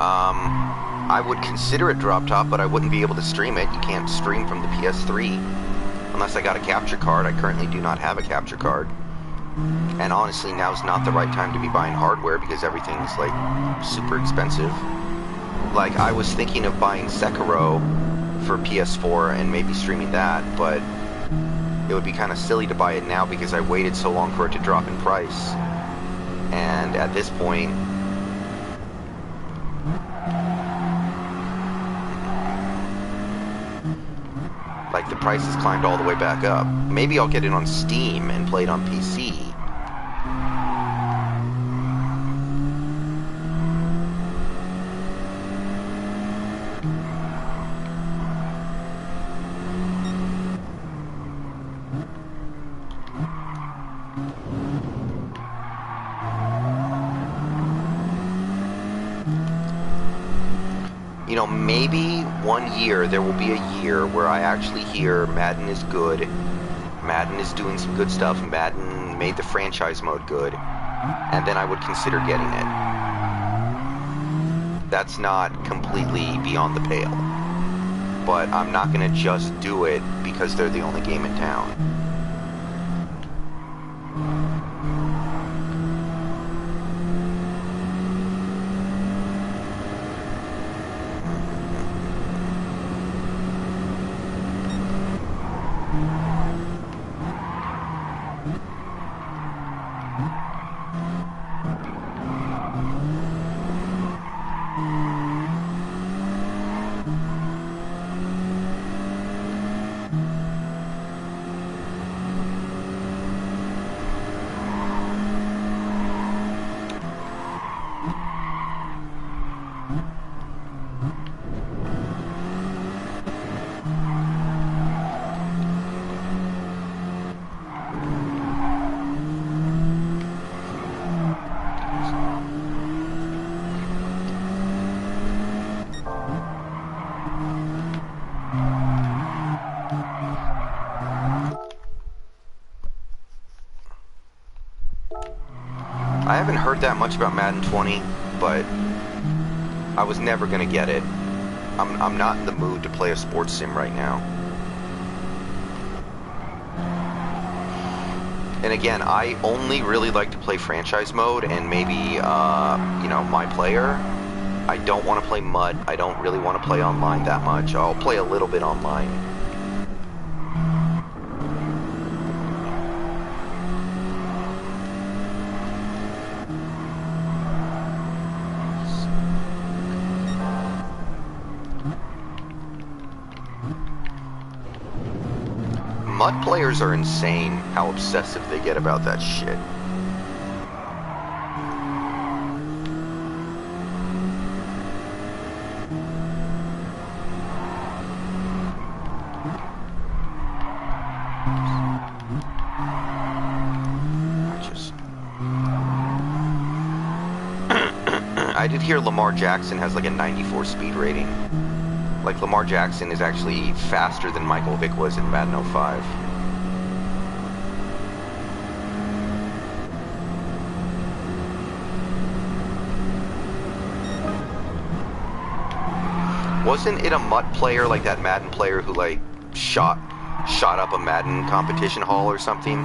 I would consider it drop top, but I wouldn't be able to stream it. You can't stream from the PS3 unless I got a capture card. I currently do not have a capture card. And honestly, now's not the right time to be buying hardware because everything's, like, super expensive. Like, I was thinking of buying Sekiro for PS4 and maybe streaming that, but it would be kind of silly to buy it now because I waited so long for it to drop in price. And at this point, like, the price has climbed all the way back up. Maybe I'll get it on Steam and play it on PC. You know, maybe one year, there will be a year where I actually hear Madden is good, Madden is doing some good stuff, Madden made the franchise mode good, and then I would consider getting it. That's not completely beyond the pale. But I'm not going to just do it because they're the only game in town. I haven't heard that much about Madden 20, but I was never gonna get it. I'm not in the mood to play a sports sim right now. And again, I only really like to play franchise mode and maybe, you know, my player. I don't want to play MUT. I don't really want to play online that much. I'll play a little bit online. MUT players are insane how obsessive they get about that shit. I did hear Lamar Jackson has like a 94 speed rating. Like, Lamar Jackson is actually faster than Michael Vick was in Madden 05. Wasn't it a MUT player, like that Madden player who, like, shot up a Madden competition hall or something?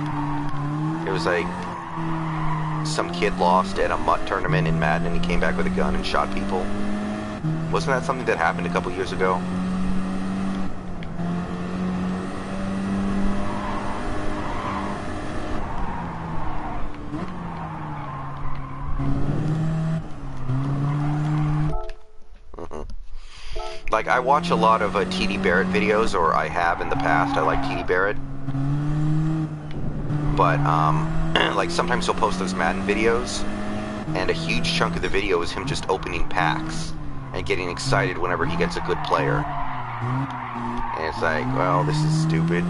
It was like some kid lost at a MUT tournament in Madden and he came back with a gun and shot people. Wasn't that something that happened a couple years ago? Like, I watch a lot of TD Barrett videos, or I have in the past. I like TD Barrett. But, like, sometimes he'll post those Madden videos, and a huge chunk of the video is him just opening packs and getting excited whenever he gets a good player. And it's like, well, this is stupid.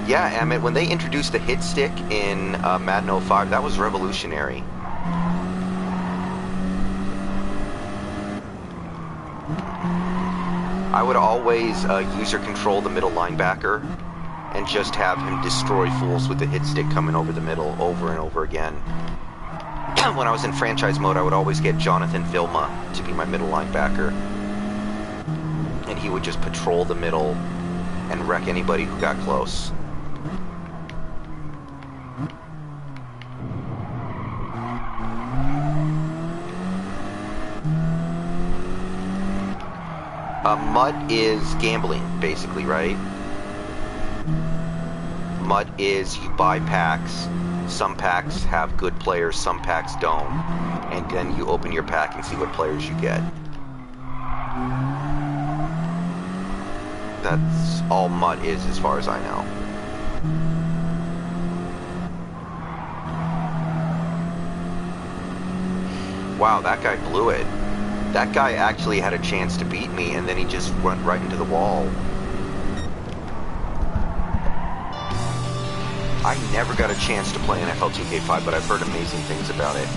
Yeah, Emmett, when they introduced the hit stick in Madden 05, that was revolutionary. I would always user control the middle linebacker and just have him destroy fools with the hit stick coming over the middle over and over again. when I was in franchise mode, I would always get Jonathan Vilma to be my middle linebacker. And he would just patrol the middle and wreck anybody who got close. MUT is gambling, basically, right? MUT is you buy packs. Some packs have good players, some packs don't. And then you open your pack and see what players you get. That's all MUT is as far as I know. Wow, that guy blew it. That guy actually had a chance to beat me, and then he just went right into the wall. I never got a chance to play NFL 2K5, but I've heard amazing things about it.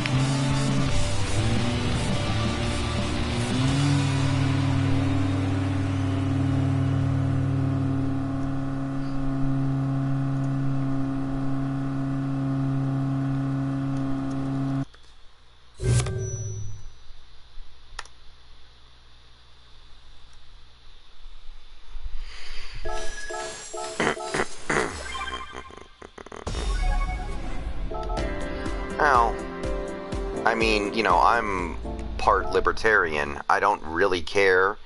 Well, I mean, you know, I'm part libertarian. I don't really care.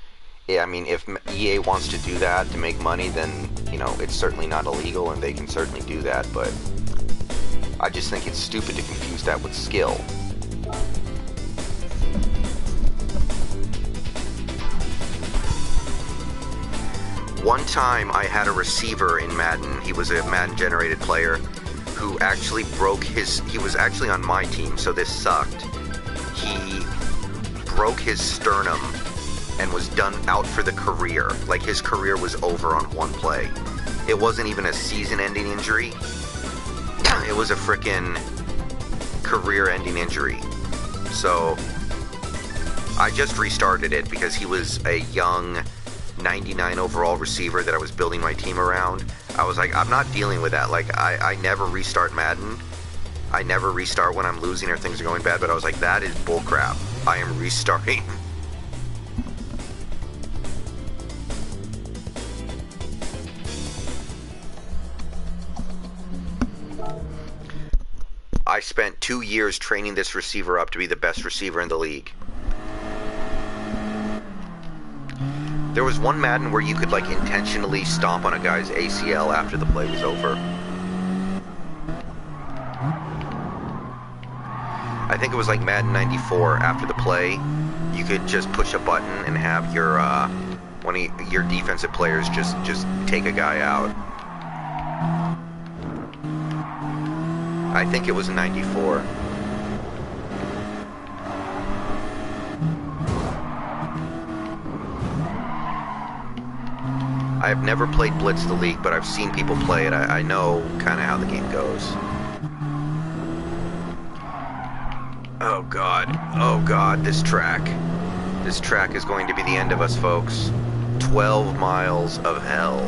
I mean, if EA wants to do that to make money, then, you know, it's certainly not illegal and they can certainly do that, but I just think it's stupid to confuse that with skill. One time I had a receiver in Madden. He was a Madden generated player who actually he was actually on my team, so this sucked. He broke his sternum and was done out for the career. Like, his career was over on one play. It wasn't even a season-ending injury. It was a frickin' career-ending injury. So I just restarted it because he was a young 99 overall receiver that I was building my team around. I was like, I'm not dealing with that. Like, I never restart Madden. I never restart when I'm losing or things are going bad, but I was like, that is bullcrap. I am restarting. I spent 2 years training this receiver up to be the best receiver in the league. There was one Madden where you could, like, intentionally stomp on a guy's ACL after the play was over. I think it was like Madden 94. After the play, you could just push a button and have your one of your defensive players just take a guy out. I think it was 94. I've never played Blitz the League, but I've seen people play it. I know kind of how the game goes. Oh god. Oh god, this track. This track is going to be the end of us, folks. 12 miles of hell.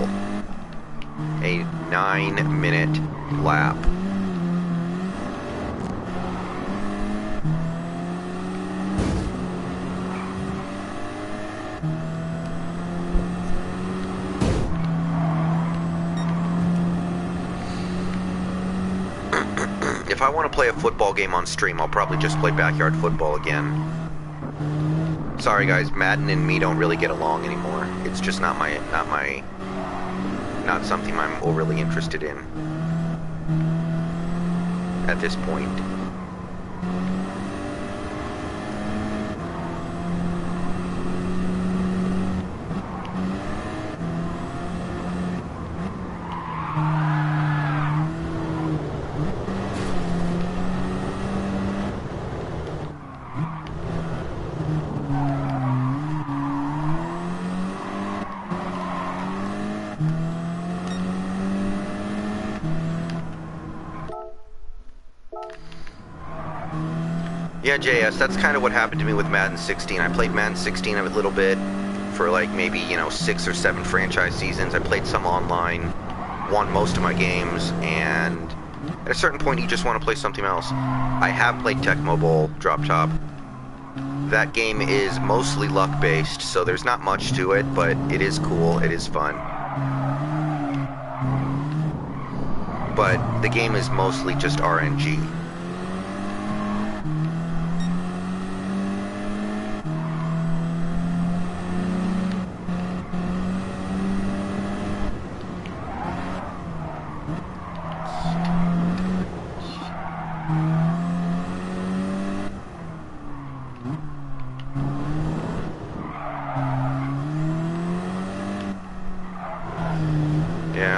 A 9-minute lap. If I want to play a football game on stream, I'll probably just play backyard football again. Sorry guys, Madden and me don't really get along anymore. It's just not something I'm overly interested in at this point. Yeah, JS, that's kind of what happened to me with Madden 16. I played Madden 16 a little bit for like maybe, 6 or 7 franchise seasons. I played some online, won most of my games, and At a certain point, you just want to play something else. I have played Tecmo Bowl Drop Top. That game is mostly luck-based, so there's not much to it, but it is cool, it is fun. But the game is mostly just RNG.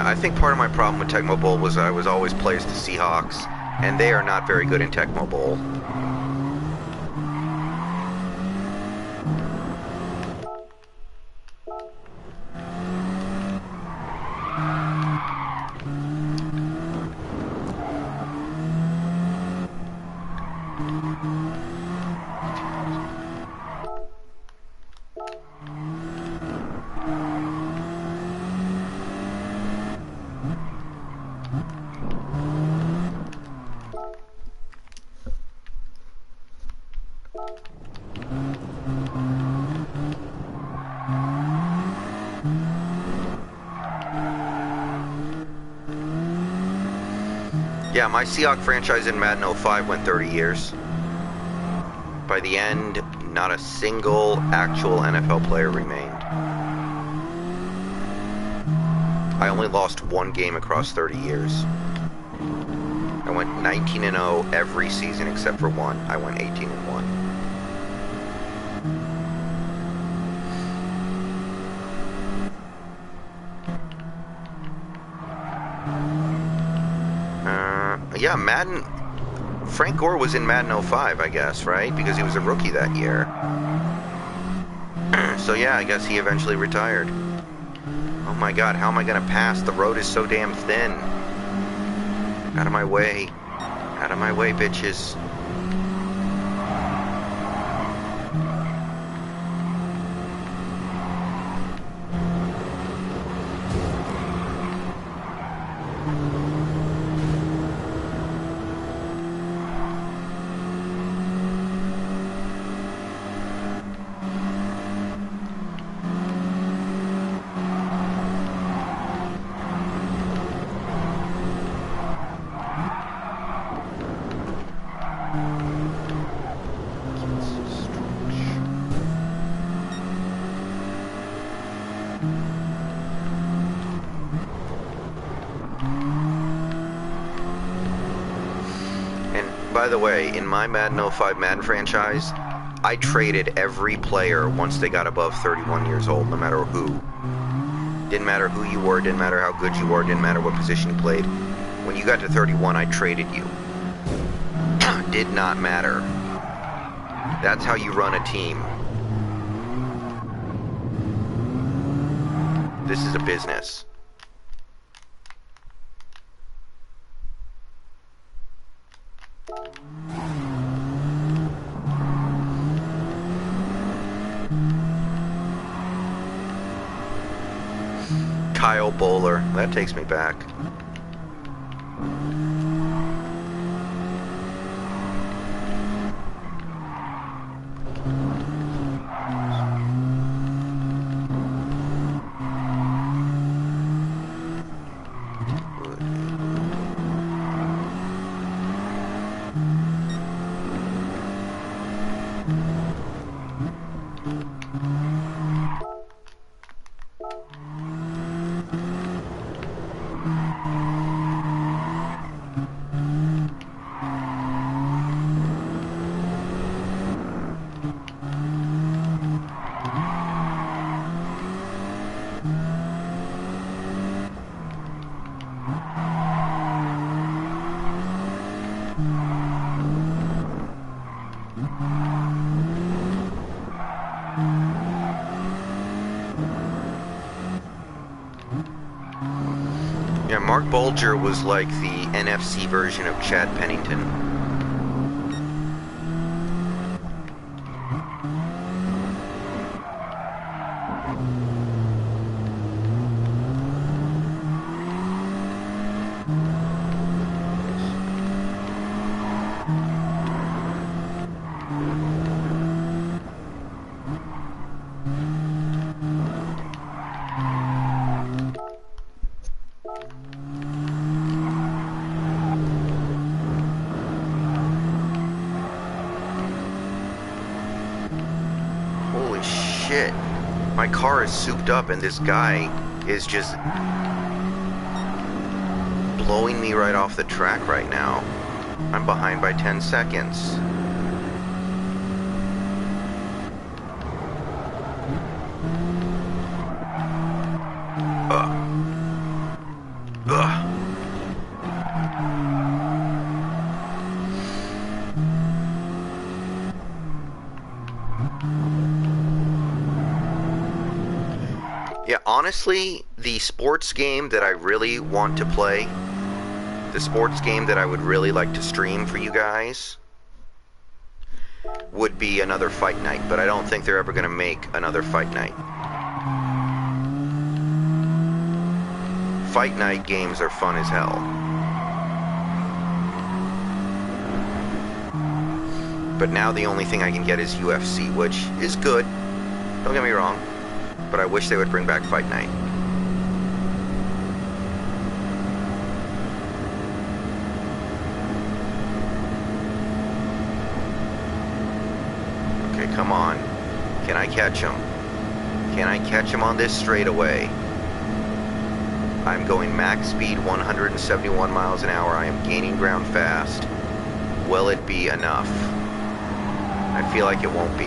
I think part of my problem with Tecmo Bowl was I was always plays the Seahawks, and they are not very good in Tecmo Bowl. Yeah, my Seahawk franchise in Madden 05 went 30 years. By the end, not a single actual NFL player remained. I only lost one game across 30 years. I went 19-0 every season except for one. I went 18-1. Yeah, Madden... Frank Gore was in Madden 05, I guess, right? Because he was a rookie that year. So yeah, I guess he eventually retired. Oh my god, how am I gonna pass? The road is so damn thin. Out of my way. Out of my way, bitches. By the way, in my Madden 05 Madden franchise, I traded every player once they got above 31 years old, no matter who. Didn't matter who you were, didn't matter how good you were, didn't matter what position you played. When you got to 31, I traded you. Did not matter. That's how you run a team. This is a business. Kyle Bowler. That takes me back. Yeah, Mark Bulger was like the NFC version of Chad Pennington. shit. My car is souped up and this guy is just blowing me right off the track right now. I'm behind by 10 seconds. Ugh. Yeah, honestly, the sports game that I really want to play, the sports game that I would really like to stream for you guys, would be another Fight Night, but I don't think they're ever going to make another Fight Night. Fight Night games are fun as hell. But now the only thing I can get is UFC, which is good, don't get me wrong, but I wish they would bring back Fight Night. Okay, come on. Can I catch him? Can I catch him on this straightaway? I'm going max speed 171 miles an hour. I am gaining ground fast. Will it be enough? I feel like it won't be.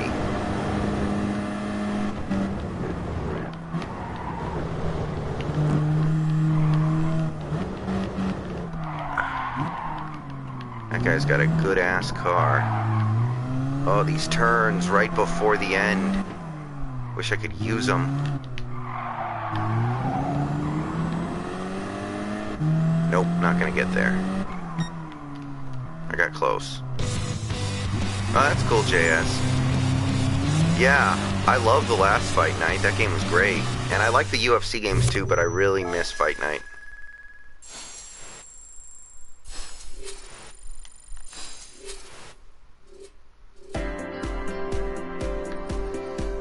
That guy's got a good ass car. Oh, these turns right before the end. Wish I could use them. Nope, not gonna get there. I got close. Oh, that's cool, JS. Yeah, I love the last Fight Night. That game was great. And I like the UFC games too, but I really miss Fight Night.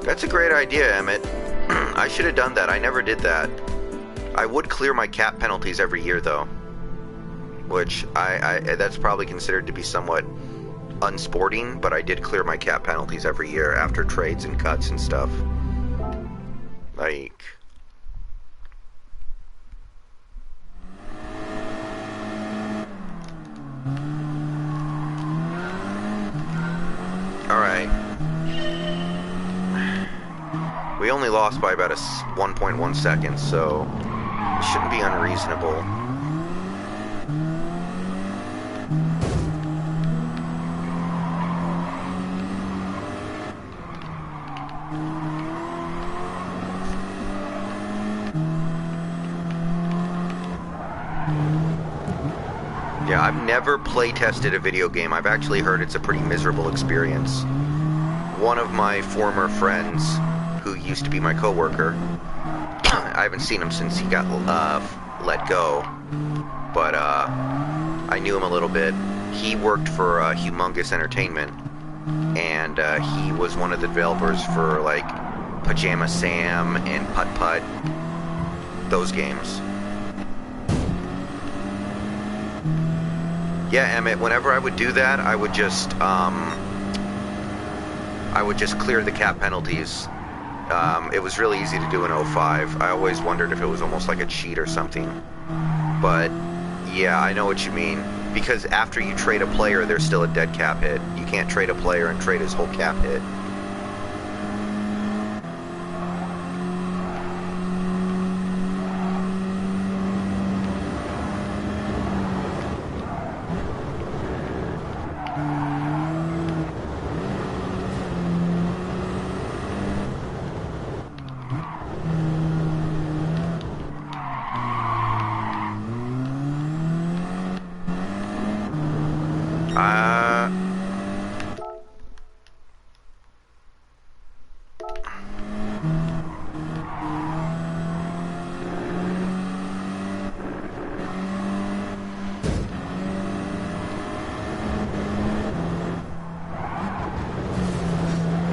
That's a great idea, Emmett. I should have done that. I never did that. I would clear my cap penalties every year, though. Which, that's probably considered to be somewhat unsporting, but I did clear my cap penalties every year after trades and cuts and stuff. Like... Alright. We only lost by about 1.1 seconds, so it shouldn't be unreasonable. Yeah, I've never play tested a video game. I've actually heard it's a pretty miserable experience. One of my former friends, who used to be my coworker, I haven't seen him since he got let go, but I knew him a little bit. He worked for Humongous Entertainment, and he was one of the developers for like Pajama Sam and Putt Putt, those games. Yeah, Emmett, whenever I would do that, I would just clear the cap penalties. It was really easy to do in 05. I always wondered if it was almost like a cheat or something. But, yeah, I know what you mean. Because after you trade a player, there's still a dead cap hit. You can't trade a player and trade his whole cap hit.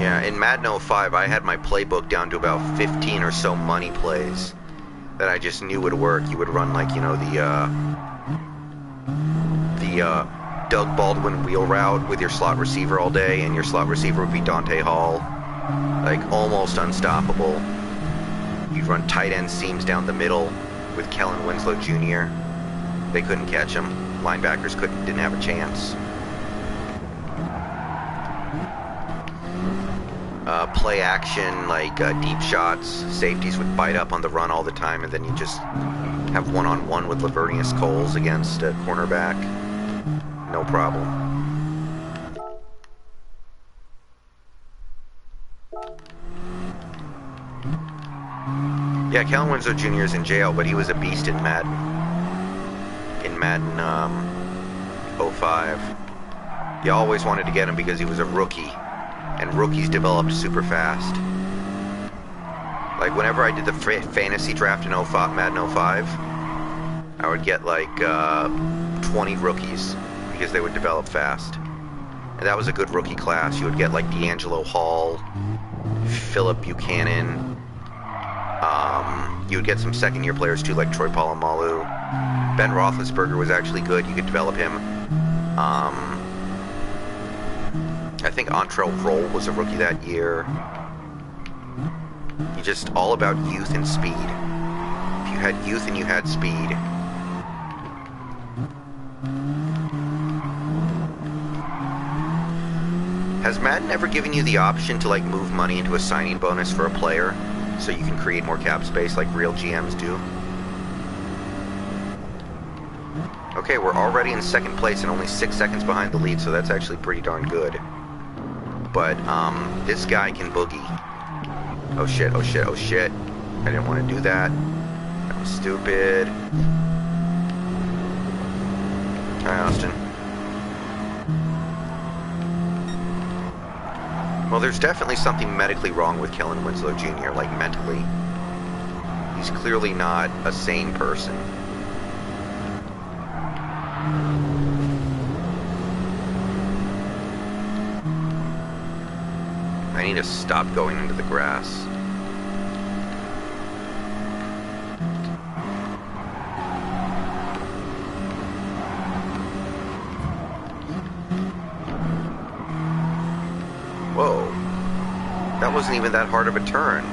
Yeah, in Madden 05, I had my playbook down to about 15 or so money plays that I just knew would work. You would run like, you know, the Doug Baldwin wheel route with your slot receiver all day, and your slot receiver would be Dante Hall. Like, almost unstoppable. You'd run tight end seams down the middle with Kellen Winslow Jr. They couldn't catch him. Linebackers didn't have a chance. Play action, like deep shots. Safeties would bite up on the run all the time, and then you just have one-on-one with Lavernius Coles against a cornerback. No problem. Yeah, Kellen Winslow Jr. is in jail, but he was a beast in Madden. In Madden 05. You always wanted to get him because he was a rookie. And rookies developed super fast. Like, whenever I did the fantasy draft in Madden 05, I would get like 20 rookies because they would develop fast. And that was a good rookie class. You would get like D'Angelo Hall, Philip Buchanan. You would get some second-year players too, like Troy Polamalu. Ben Roethlisberger was actually good. You could develop him. I think Antrell Roll was a rookie that year. You just all about youth and speed. If you had youth and you had speed. Has Madden ever given you the option to like move money into a signing bonus for a player so you can create more cap space like real GMs do? Okay, we're already in second place and only 6 seconds behind the lead, so that's actually pretty darn good. But, this guy can boogie. Oh shit, oh shit, oh shit. I didn't want to do that. That was stupid. Hi, Austin. Well, there's definitely something medically wrong with Kellen Winslow Jr., like mentally. He's clearly not a sane person. I need to stop going into the grass. Whoa. That wasn't even that hard of a turn.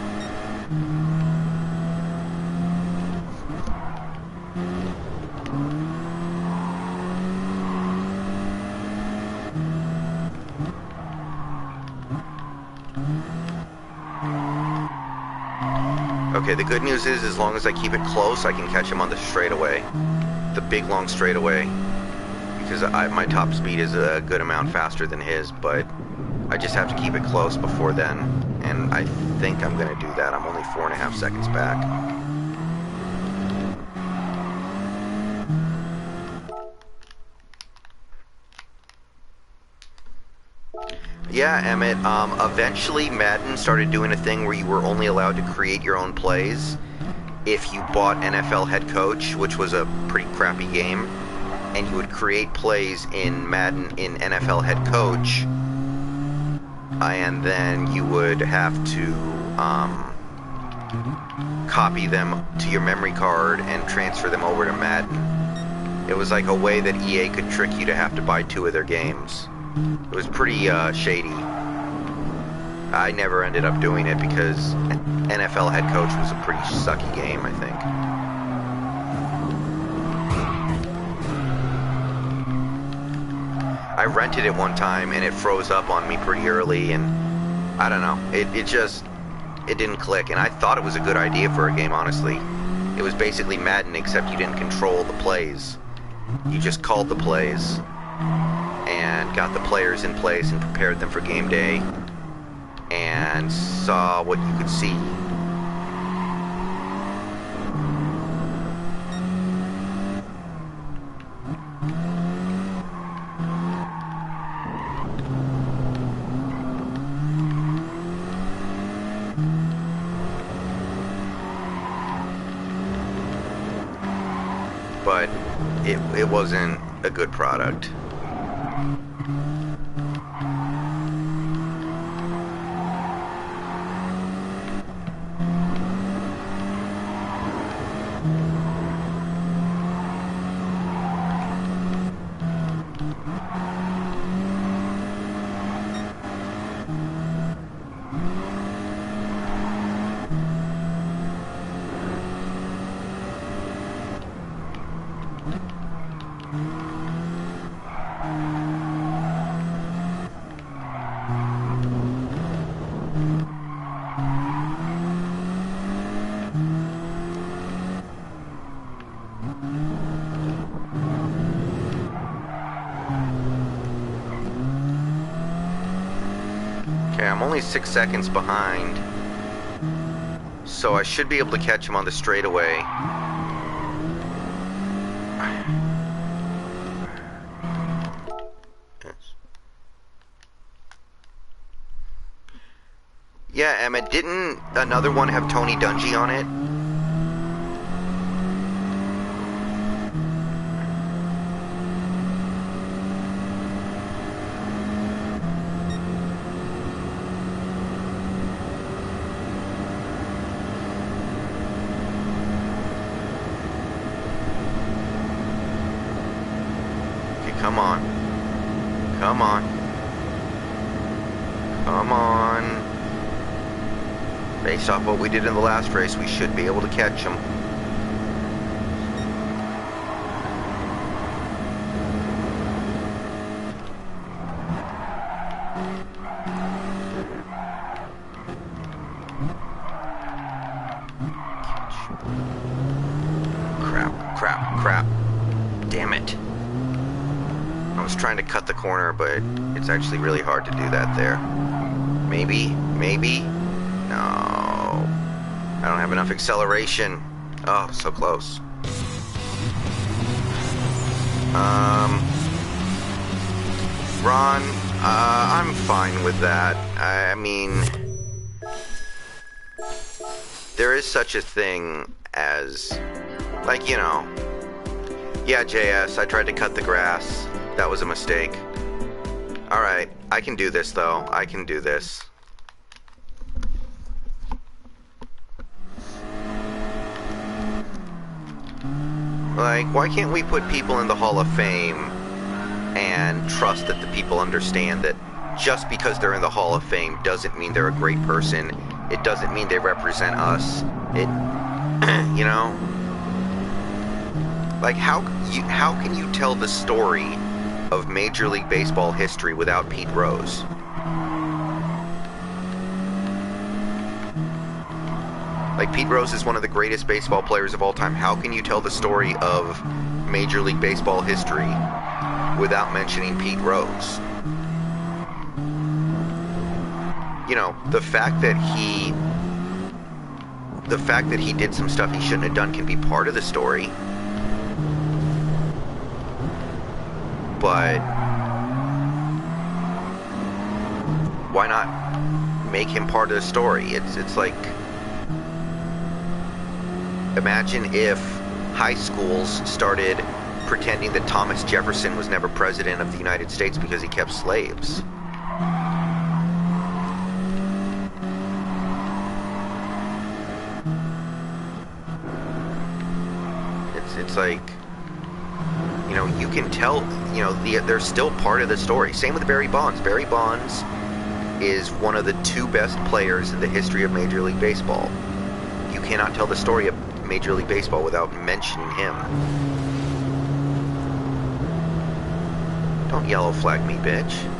Okay, the good news is, as long as I keep it close, I can catch him on the straightaway. The big, long straightaway. Because my top speed is a good amount faster than his, but I just have to keep it close before then. And I think I'm going to do that. I'm only 4.5 seconds back. Yeah, Emmett, eventually Madden started doing a thing where you were only allowed to create your own plays if you bought NFL Head Coach, which was a pretty crappy game, and you would create plays in Madden in NFL Head Coach, and then you would have to copy them to your memory card and transfer them over to Madden. It was like a way that EA could trick you to have to buy 2 of their games. It was pretty shady. I never ended up doing it because NFL Head Coach was a pretty sucky game, I think. I rented it one time and it froze up on me pretty early, and I don't know. It didn't click, and I thought it was a good idea for a game, honestly. It was basically Madden, except you didn't control the plays. You just called the plays and got the players in place and prepared them for game day and saw what you could see. But it wasn't a good product. Okay, I'm only 6 seconds behind. So I should be able to catch him on the straightaway. Yeah, Emmett, didn't another one have Tony Dungy on it? Okay, come on. Come on. Come on. Based off what we did in the last race, we should be able to catch him. Crap, crap, crap. Damn it. I was trying to cut the corner, but it's actually really hard to do that there. Maybe, maybe. No. I don't have enough acceleration. Oh, so close. Ron, I'm fine with that. I mean, there is such a thing as, like, you know, yeah, JS, I tried to cut the grass. That was a mistake. Alright, I can do this, though. I can do this. Like, why can't we put people in the Hall of Fame and trust that the people understand that just because they're in the Hall of Fame doesn't mean they're a great person. It doesn't mean they represent us. It, you know? Like, how can you tell the story of Major League Baseball history without Pete Rose? Like, Pete Rose is one of the greatest baseball players of all time. How can you tell the story of Major League Baseball history without mentioning Pete Rose? You know, the fact that he did some stuff he shouldn't have done can be part of the story. But why not make him part of the story? It's like, imagine if high schools started pretending that Thomas Jefferson was never president of the United States because he kept slaves. It's like, you know, you can tell, you know, they're still part of the story. Same with Barry Bonds. Barry Bonds is one of the 2 best players in the history of Major League Baseball. You cannot tell the story of Major League Baseball without mentioning him. Don't yellow flag me, bitch.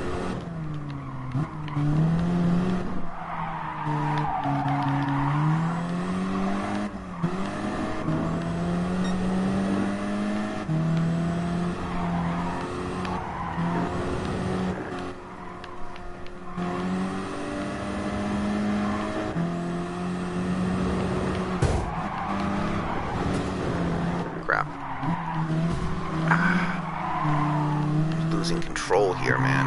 Losing control here, man.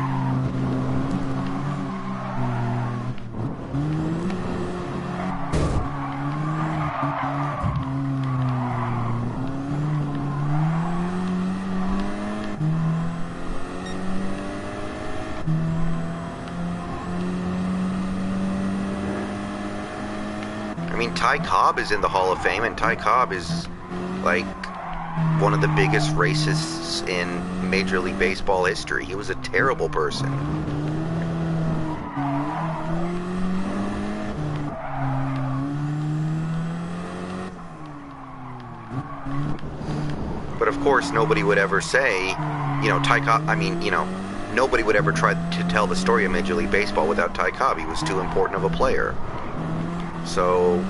I mean, Ty Cobb is in the Hall of Fame, and Ty Cobb is, like, one of the biggest racists in Major League Baseball history. He was a terrible person. But of course, nobody would ever say, you know, Ty Cobb, I mean, you know, nobody would ever try to tell the story of Major League Baseball without Ty Cobb. He was too important of a player. So,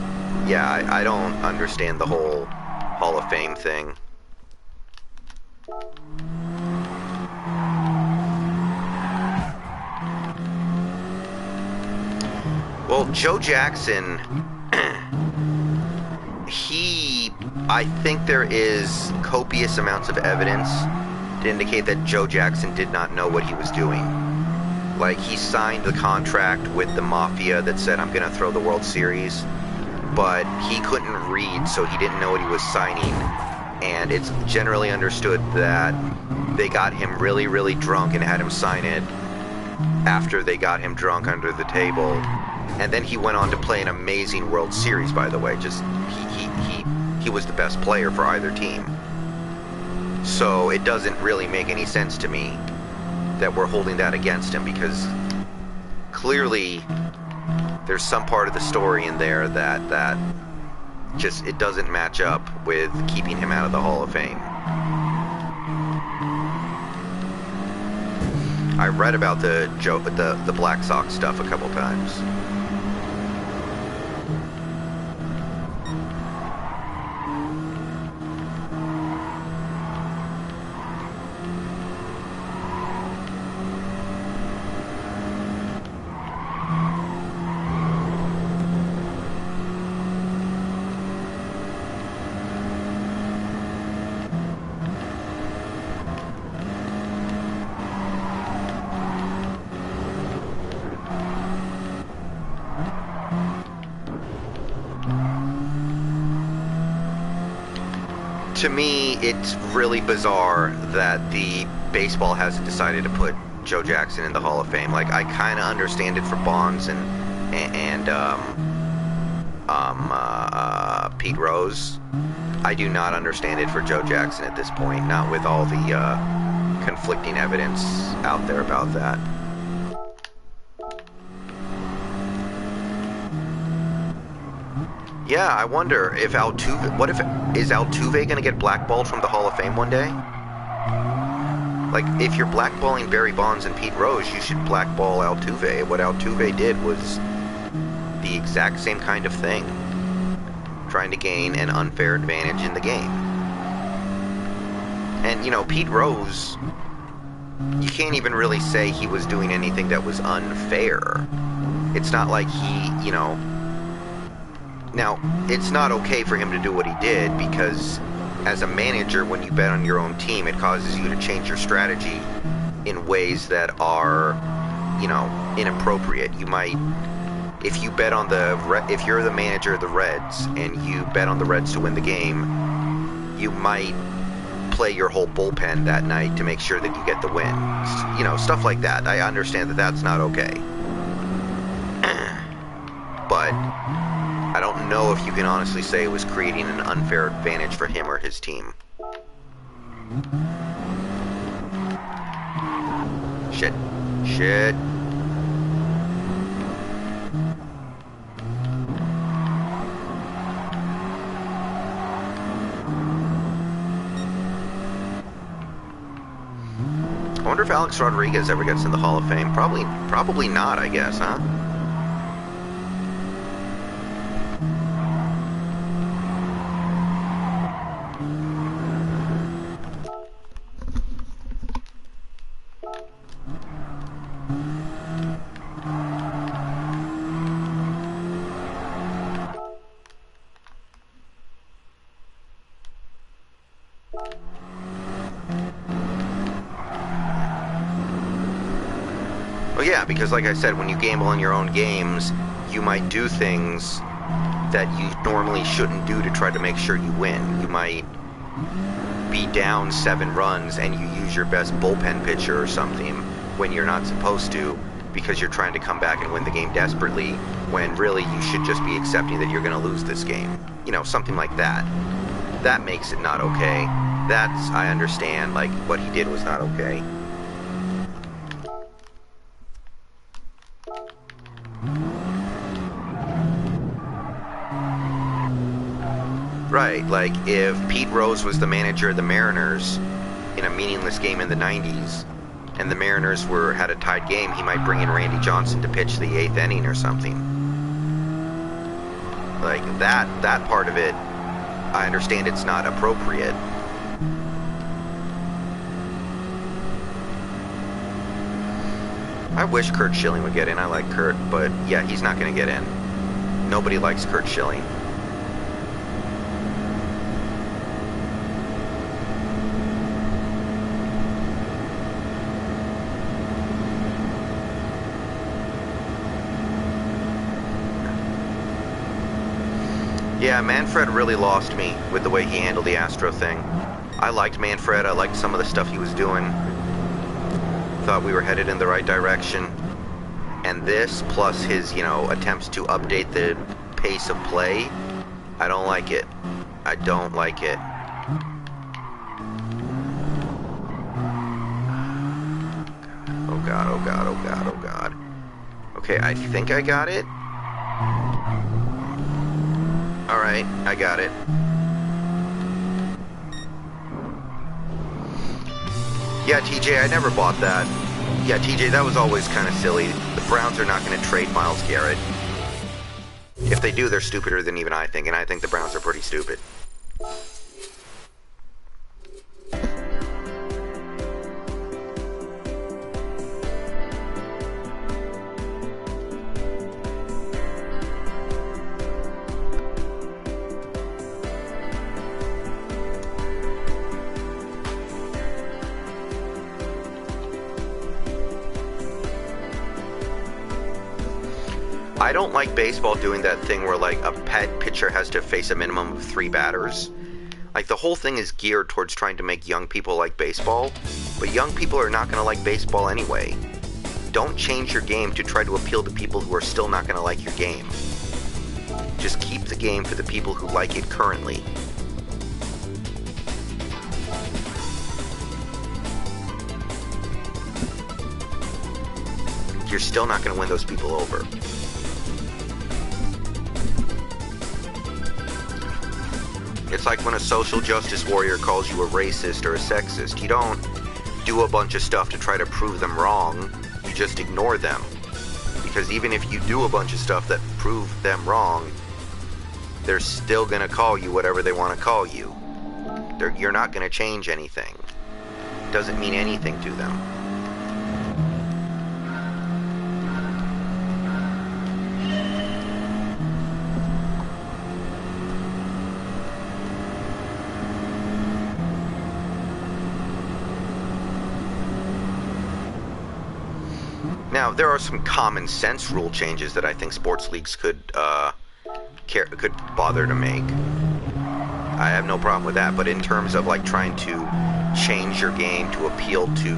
yeah, I don't understand the whole Hall of Fame thing. Well, Joe Jackson, I think there is copious amounts of evidence to indicate that Joe Jackson did not know what he was doing. Like, he signed the contract with the Mafia that said, I'm going to throw the World Series, but he couldn't read, so he didn't know what he was signing. And it's generally understood that they got him really, really drunk and had him sign it after they got him drunk under the table. And then he went on to play an amazing World Series, by the way. Just, he was the best player for either team. So it doesn't really make any sense to me that we're holding that against him, because clearly there's some part of the story in there that just, it doesn't match up with keeping him out of the Hall of Fame. I read about the Black Sox stuff a couple times. To me, it's really bizarre that the baseball hasn't decided to put Joe Jackson in the Hall of Fame. Like, I kind of understand it for Bonds and Pete Rose. I do not understand it for Joe Jackson at this point, not with all the conflicting evidence out there about that. Yeah, I wonder if Altuve... Is Altuve going to get blackballed from the Hall of Fame one day? Like, if you're blackballing Barry Bonds and Pete Rose, you should blackball Altuve. What Altuve did was the exact same kind of thing. Trying to gain an unfair advantage in the game. And, you know, Pete Rose, you can't even really say he was doing anything that was unfair. It's not like he, you know... Now, it's not okay for him to do what he did, because as a manager, when you bet on your own team, it causes you to change your strategy in ways that are, you know, inappropriate. You might, if you bet on if you're the manager of the Reds and you bet on the Reds to win the game, you might play your whole bullpen that night to make sure that you get the win. You know, stuff like that. I understand that that's not okay. But I don't know if you can honestly say it was creating an unfair advantage for him or his team. Shit. Shit. I wonder if Alex Rodriguez ever gets in the Hall of Fame. Probably not, I guess, huh? Well, yeah, because like I said, when you gamble on your own games, you might do things that you normally shouldn't do to try to make sure you win. You might be down 7 runs and you use your best bullpen pitcher or something when you're not supposed to, because you're trying to come back and win the game desperately, when really you should just be accepting that you're going to lose this game. You know, something like that. That makes it not okay. That's, I understand, like, what he did was not okay. Right, like, if Pete Rose was the manager of the Mariners in a meaningless game in the 90s, and the Mariners had a tied game, he might bring in Randy Johnson to pitch the 8th inning or something. Like, that part of it, I understand it's not appropriate. I wish Kurt Schilling would get in. I like Kurt, but yeah, he's not going to get in. Nobody likes Kurt Schilling. Yeah, Manfred really lost me with the way he handled the Astro thing. I liked Manfred. I liked some of the stuff he was doing. Thought we were headed in the right direction. And this, plus his, attempts to update the pace of play, I don't like it. I don't like it. Oh god, oh god, oh god, oh god. Okay, I think I got it. Alright, I got it. Yeah, TJ, I never bought that. Yeah, TJ, that was always kind of silly. The Browns are not going to trade Myles Garrett. If they do, they're stupider than even I think, and I think the Browns are pretty stupid. I don't like baseball doing that thing where, like, a pitcher has to face a minimum of 3 batters. Like, the whole thing is geared towards trying to make young people like baseball, but young people are not going to like baseball anyway. Don't change your game to try to appeal to people who are still not going to like your game. Just keep the game for the people who like it currently. You're still not going to win those people over. It's like when a social justice warrior calls you a racist or a sexist. You don't do a bunch of stuff to try to prove them wrong. You just ignore them. Because even if you do a bunch of stuff that prove them wrong, they're still going to call you whatever they want to call you. You're not going to change anything. It doesn't mean anything to them. Now, there are some common sense rule changes that I think sports leagues could bother to make. I have no problem with that, but in terms of like trying to change your game to appeal to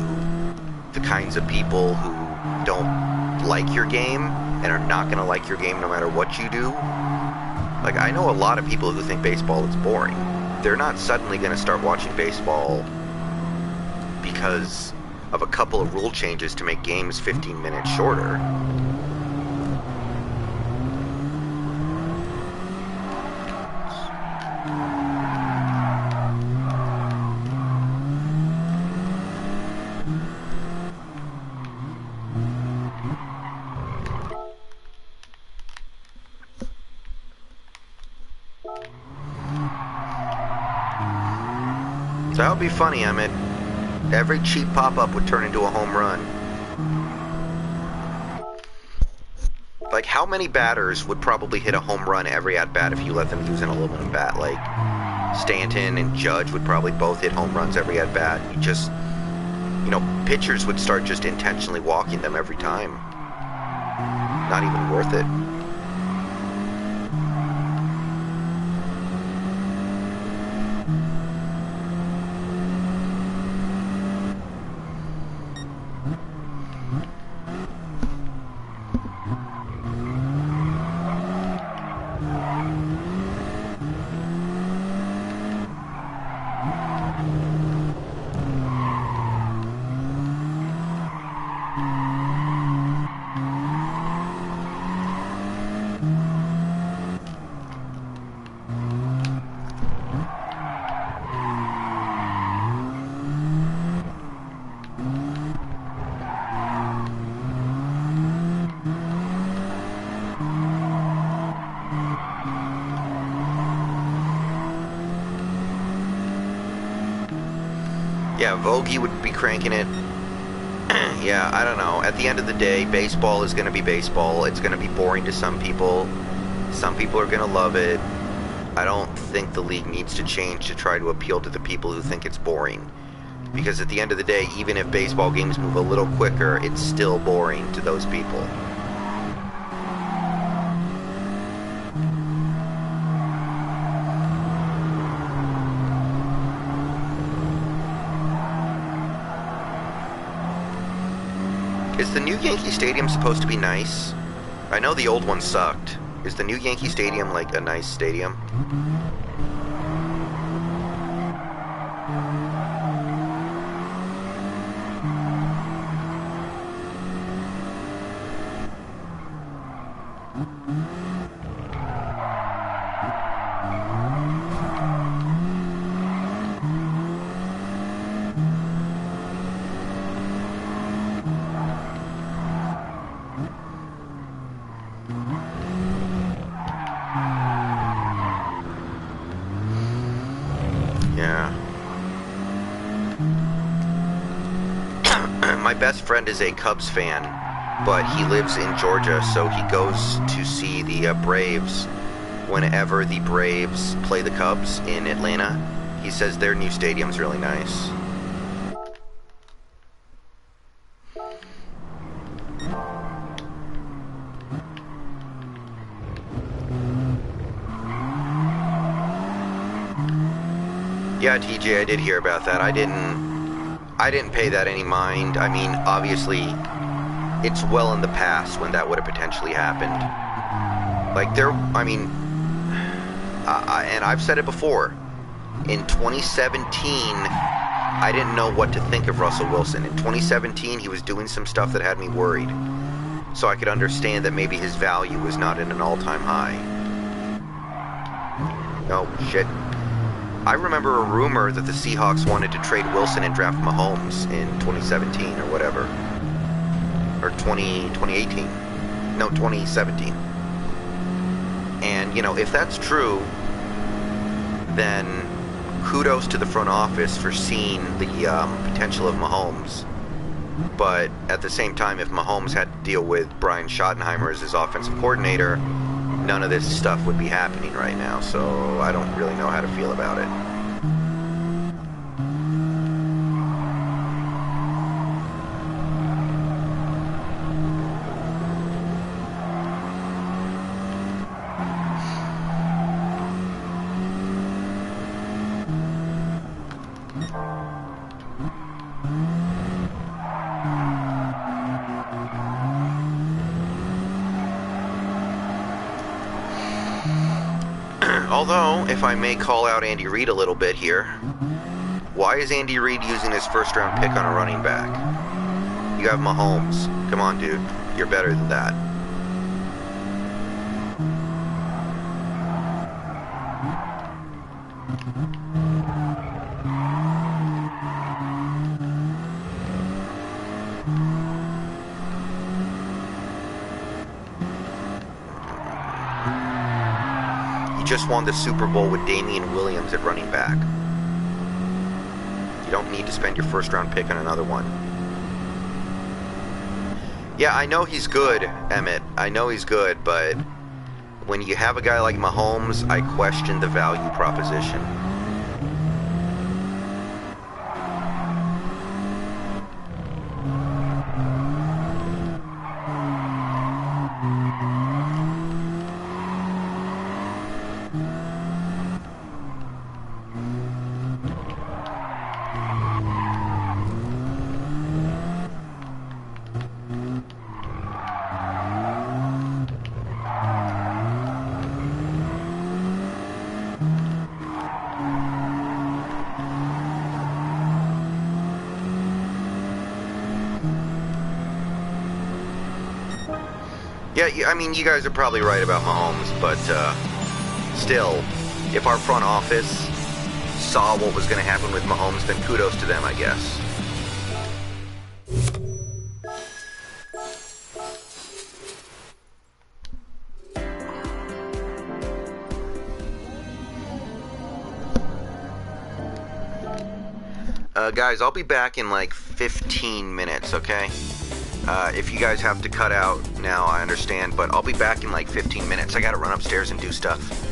the kinds of people who don't like your game and are not going to like your game no matter what you do, like I know a lot of people who think baseball is boring. They're not suddenly going to start watching baseball because of a couple of rule changes to make games 15 minutes shorter. That would be funny, Emmett. Every cheap pop-up would turn into a home run. Like, how many batters would probably hit a home run every at-bat if you let them use an aluminum bat? Like, Stanton and Judge would probably both hit home runs every at-bat. You just, pitchers would start just intentionally walking them every time. Not even worth it. Yeah, Vogie would be cranking it. Yeah, I don't know. At the end of the day, baseball is going to be baseball. It's going to be boring to some people. Some people are going to love it. I don't think the league needs to change to try to appeal to the people who think it's boring. Because at the end of the day, even if baseball games move a little quicker, it's still boring to those people. Is the new Yankee Stadium supposed to be nice? I know the old one sucked. Is the new Yankee Stadium like a nice stadium? Yeah. My best friend is a Cubs fan, but he lives in Georgia, so he goes to see the Braves whenever the Braves play the Cubs in Atlanta. He says their new stadium's really nice. Yeah, TJ, I did hear about that. I didn't pay that any mind. I mean, obviously, it's well in the past when that would have potentially happened. Like, and I've said it before. In 2017, I didn't know what to think of Russell Wilson. In 2017, he was doing some stuff that had me worried. So I could understand that maybe his value was not at an all-time high. Oh, shit. I remember a rumor that the Seahawks wanted to trade Wilson and draft Mahomes in 2017 or whatever. Or 2018. No, 2017. And, you know, if that's true, then kudos to the front office for seeing the potential of Mahomes. But at the same time, if Mahomes had to deal with Brian Schottenheimer as his offensive coordinator, none of this stuff would be happening right now, so I don't really know how to feel about it. Although, if I may call out Andy Reid a little bit here, why is Andy Reid using his first-round pick on a running back? You have Mahomes. Come on, dude. You're better than that. Just won the Super Bowl with Damian Williams at running back. You don't need to spend your first round pick on another one. Yeah, I know he's good, Emmett. I know he's good, but when you have a guy like Mahomes, I question the value proposition. Yeah, I mean, you guys are probably right about Mahomes, but still, if our front office saw what was going to happen with Mahomes, then kudos to them, I guess. Guys, I'll be back in like 15 minutes, okay? If you guys have to cut out now, I understand, but I'll be back in like 15 minutes. I gotta run upstairs and do stuff.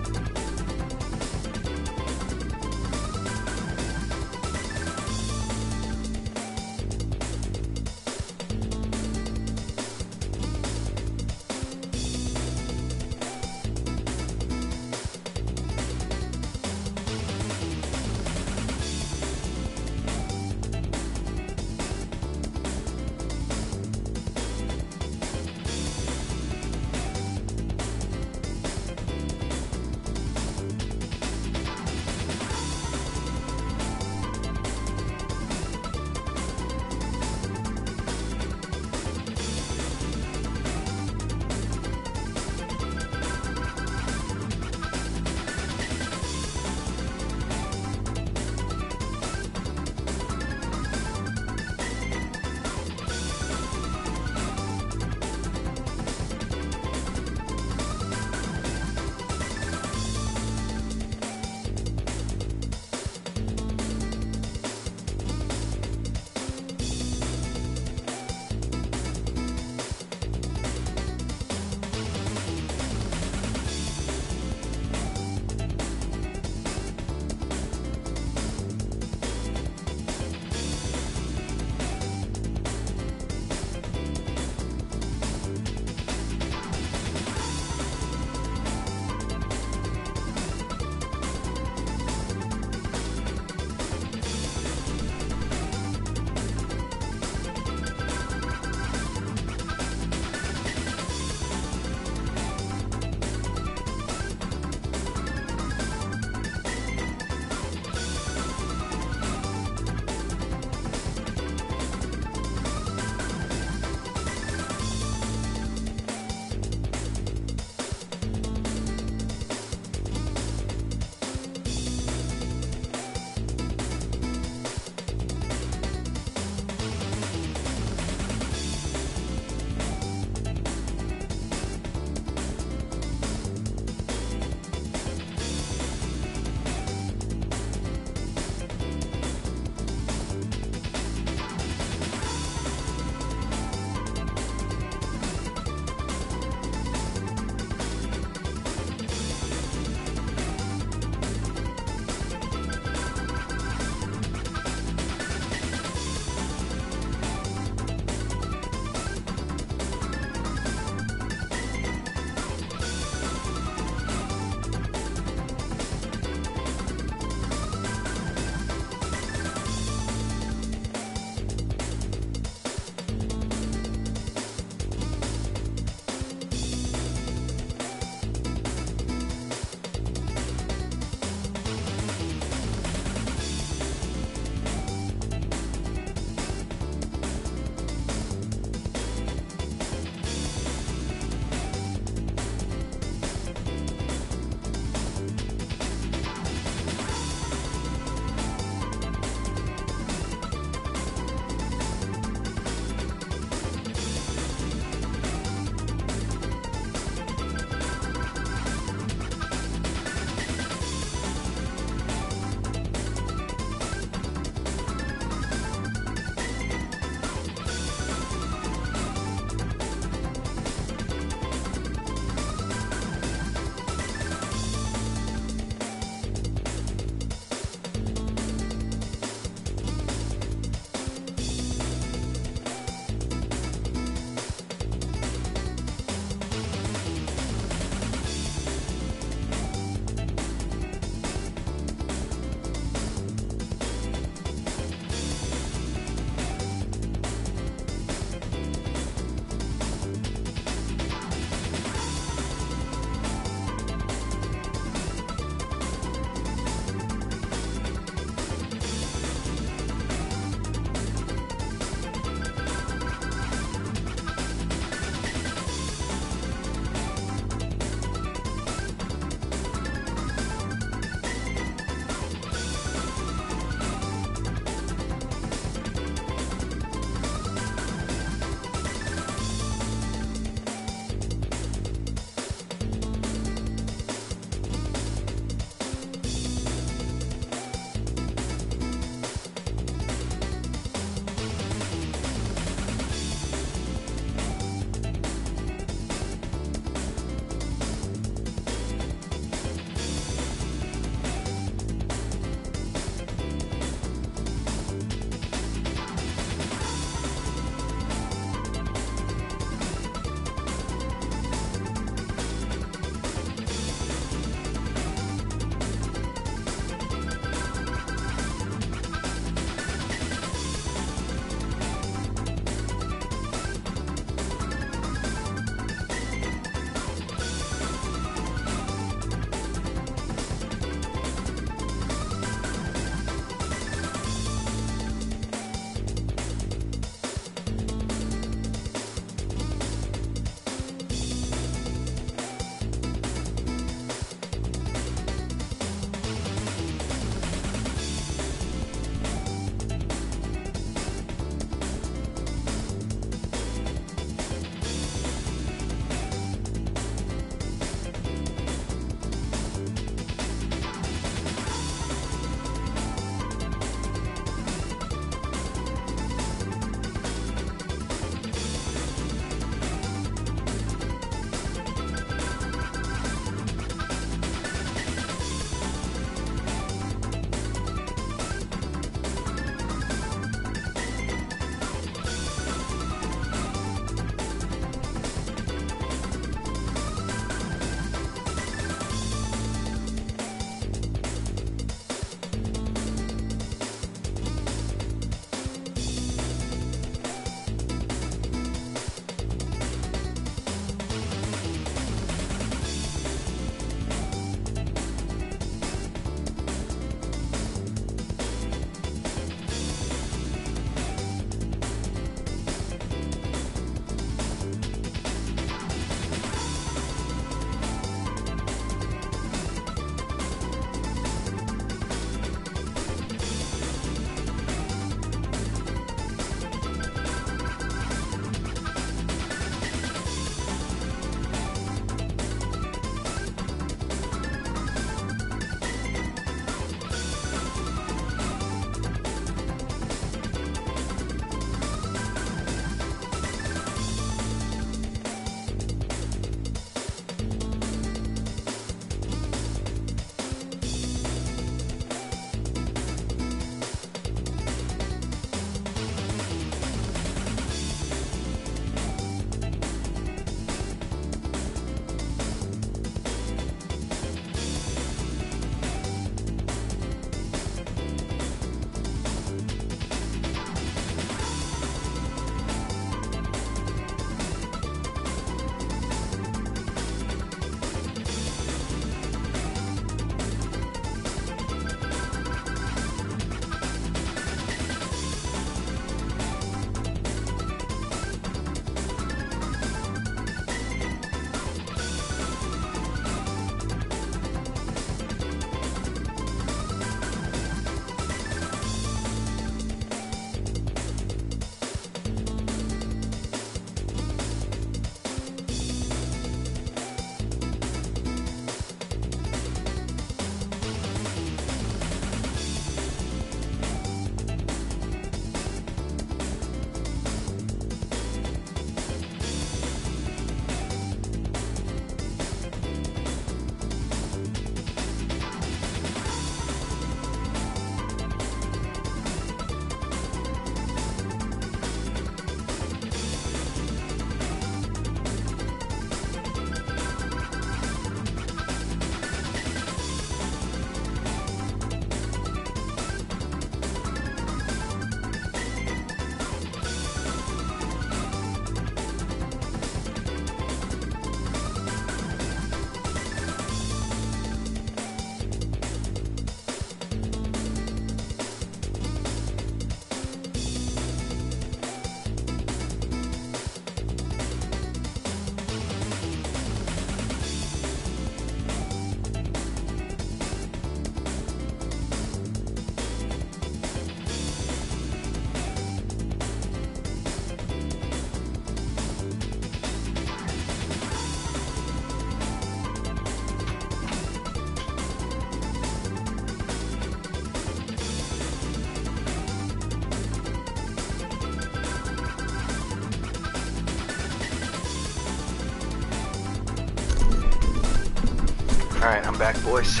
Alright, I'm back, boys.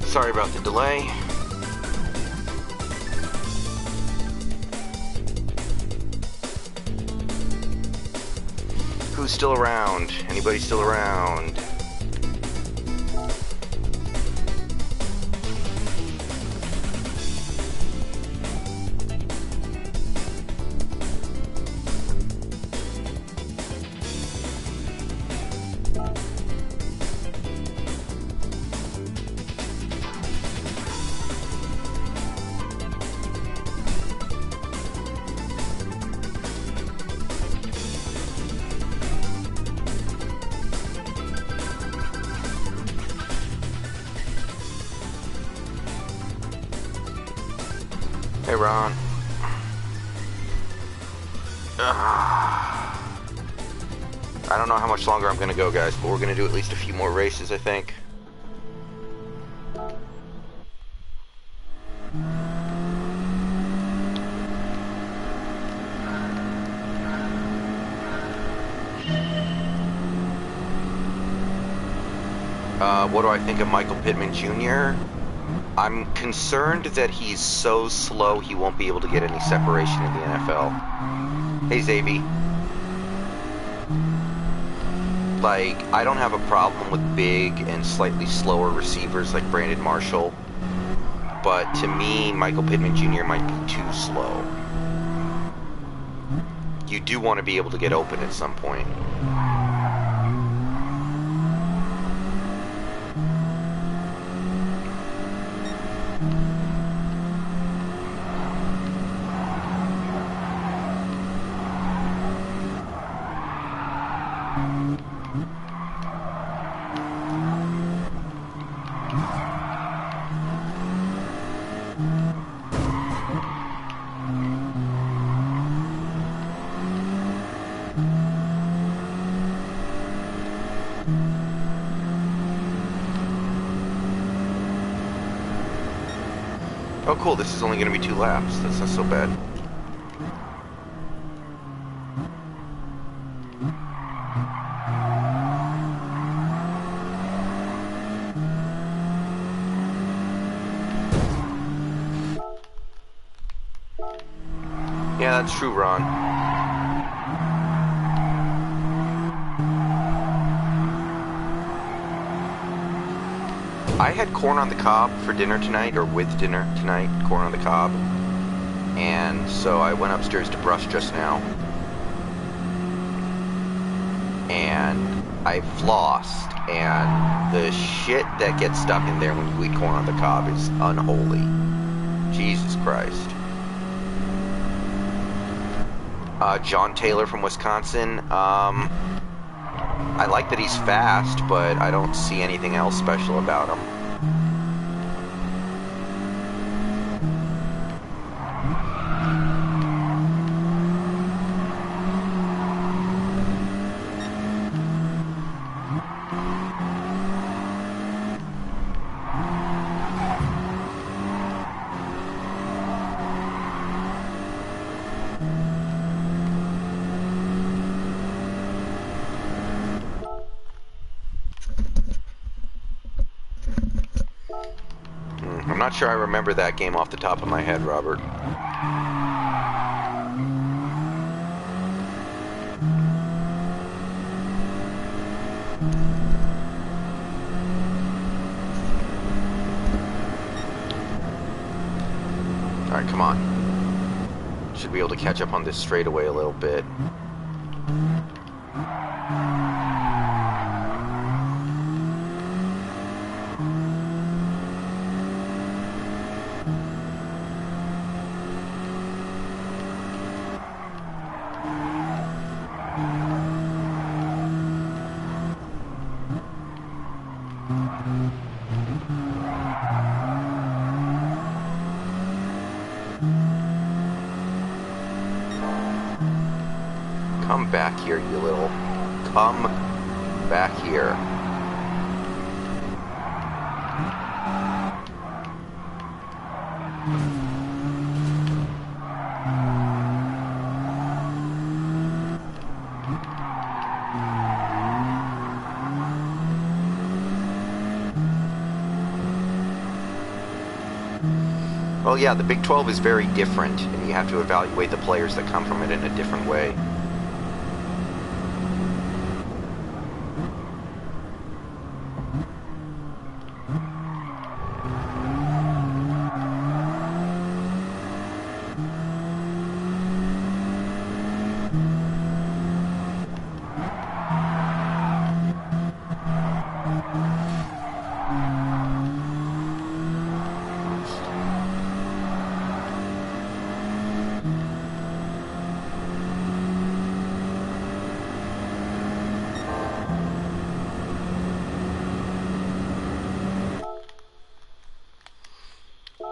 Sorry about the delay. Who's still around? Anybody still around? Hey, Ron. I don't know how much longer I'm gonna go, guys, but we're gonna do at least a few more races, I think. What do I think of Michael Pittman Jr.? I'm concerned that he's so slow he won't be able to get any separation in the NFL. Hey, Xavi. Like, I don't have a problem with big and slightly slower receivers like Brandon Marshall, but to me, Michael Pittman Jr. might be too slow. You do want to be able to get open at some point. Oh cool, this is only going to be 2 laps. That's not so bad. Yeah, that's true, Ron. I had corn on the cob for dinner tonight, or with dinner tonight, corn on the cob. And so I went upstairs to brush just now. And I flossed, and the shit that gets stuck in there when you eat corn on the cob is unholy. Jesus Christ. John Taylor from Wisconsin. I like that he's fast, but I don't see anything else special about him. I'm not sure I remember that game off the top of my head, Robert. Alright, come on. Should be able to catch up on this straightaway a little bit. Come back here, you little... Come back here. Well, yeah, the Big 12 is very different, and you have to evaluate the players that come from it in a different way.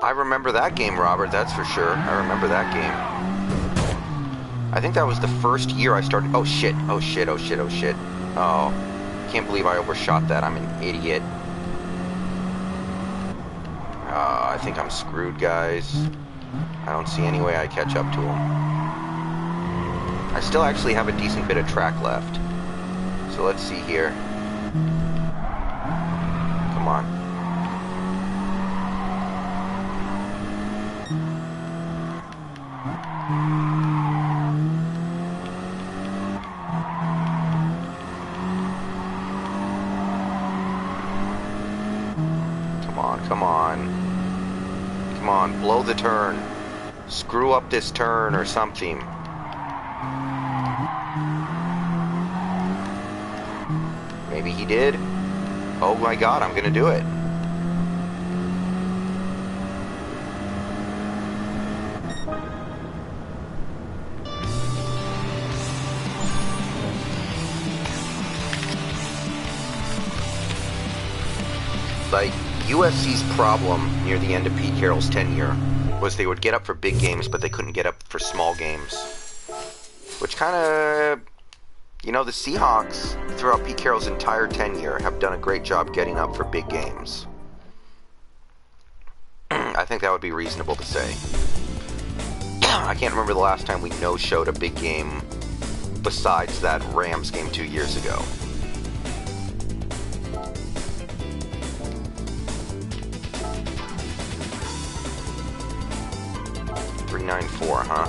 I remember that game, Robert, that's for sure. I remember that game. I think that was the first year I started... Oh, shit. Oh, shit. Oh, shit. Oh, shit. Oh. Can't believe I overshot that. I'm an idiot. I think I'm screwed, guys. I don't see any way I catch up to him. I still actually have a decent bit of track left. So let's see here. Come on. Come on. Come on, blow the turn. Screw up this turn or something. Maybe he did. Oh my god, I'm gonna do it. Like, USC's problem near the end of Pete Carroll's tenure was they would get up for big games, but they couldn't get up for small games. Which kind of, you know, the Seahawks, throughout Pete Carroll's entire tenure, have done a great job getting up for big games. I think that would be reasonable to say. I can't remember the last time we no-showed a big game besides that Rams game 2 years ago. 394, huh?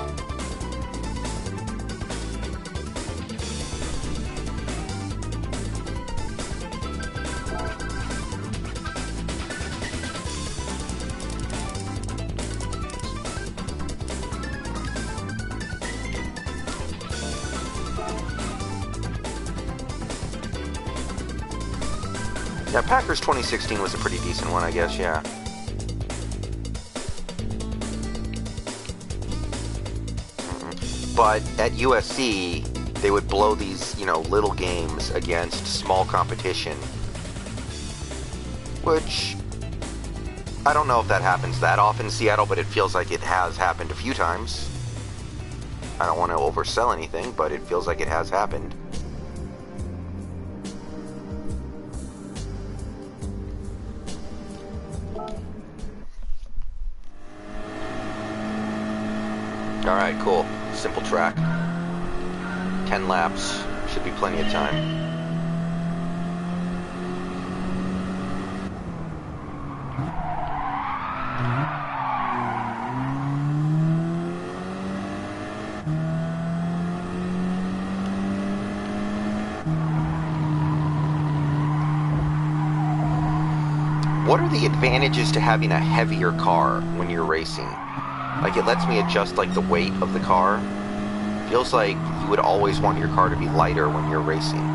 Yeah, Packers 2016 was a pretty decent one, I guess, yeah. But at USC, they would blow these, you know, little games against small competition. Which, I don't know if that happens that often in Seattle, but it feels like it has happened a few times. I don't want to oversell anything, but it feels like it has happened. Alright, cool. Simple track. 10 laps. Should be plenty of time. What are the advantages to having a heavier car when you're racing? Like, it lets me adjust, like, the weight of the car. Feels like you would always want your car to be lighter when you're racing.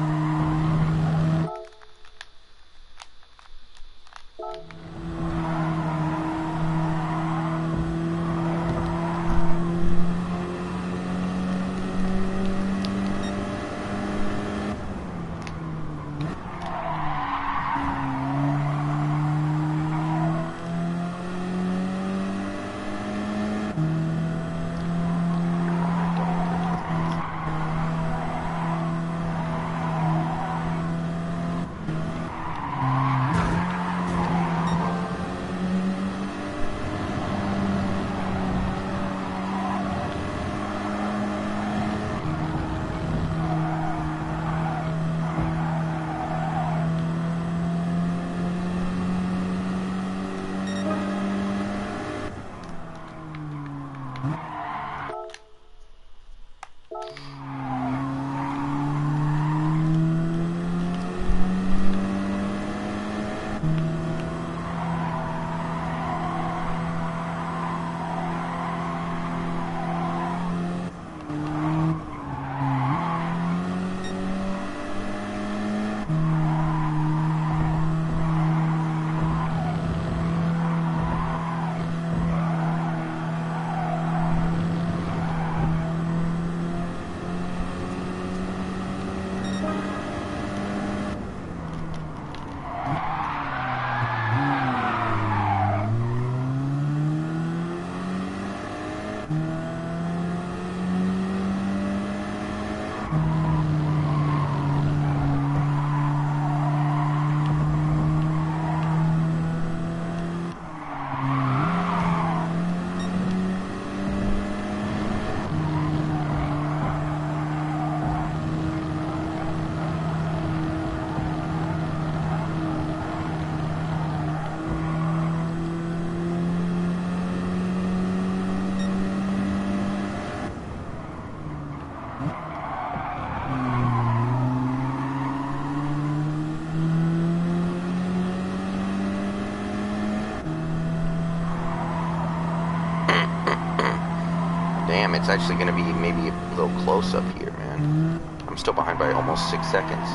Damn, it's actually going to be maybe a little close up here, man. I'm still behind by almost 6 seconds.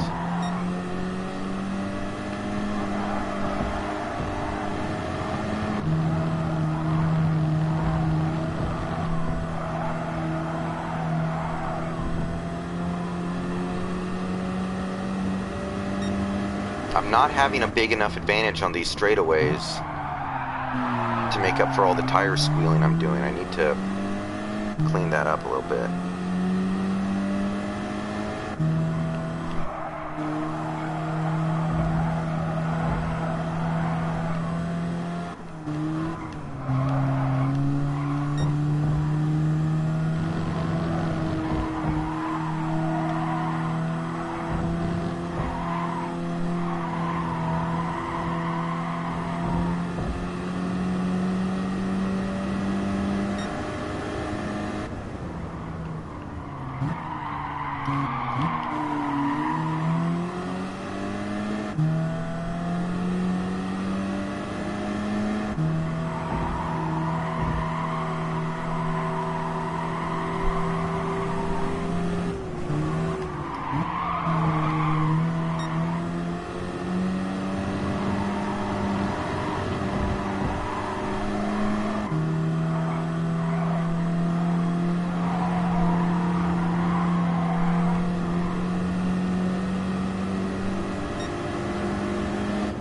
I'm not having a big enough advantage on these straightaways to make up for all the tire squealing I'm doing. I need to clean that up a little bit.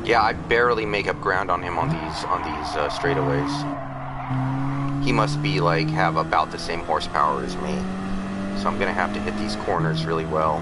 Yeah, I barely make up ground on him on these straightaways. He must be like have about the same horsepower as me, so I'm gonna have to hit these corners really well.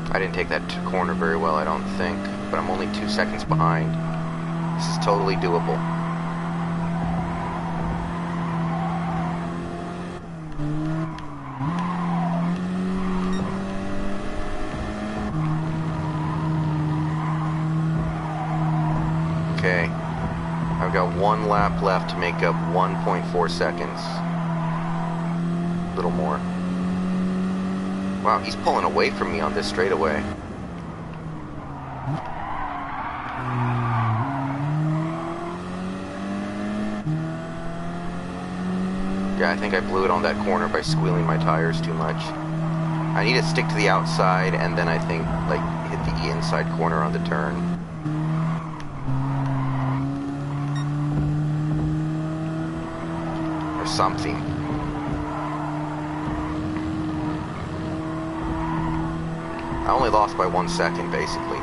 I didn't take that corner very well, I don't think, but I'm only 2 seconds behind. This is totally doable. Okay, I've got 1 lap left to make up 1.4 seconds. A little more. Wow, he's pulling away from me on this straightaway. Yeah, I think I blew it on that corner by squealing my tires too much. I need to stick to the outside and then I think, like, hit the inside corner on the turn. Or something. I only lost by 1 second, basically.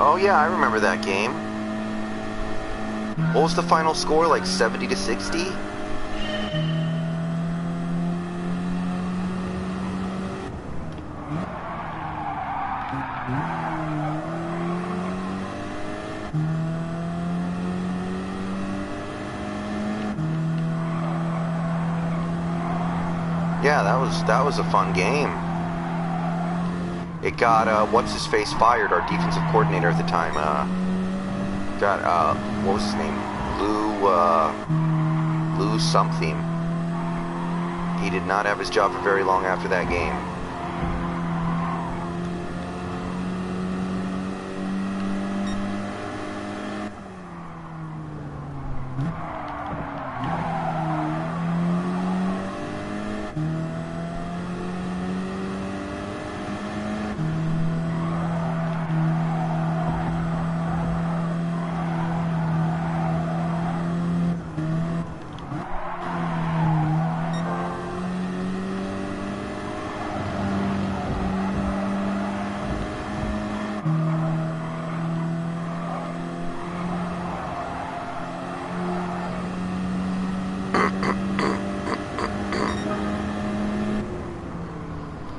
Oh yeah, I remember that game. What was the final score? Like 70 to 60? Yeah, that was a fun game. It got what's his face fired, our defensive coordinator at the time. What was his name? Lou something. He did not have his job for very long after that game.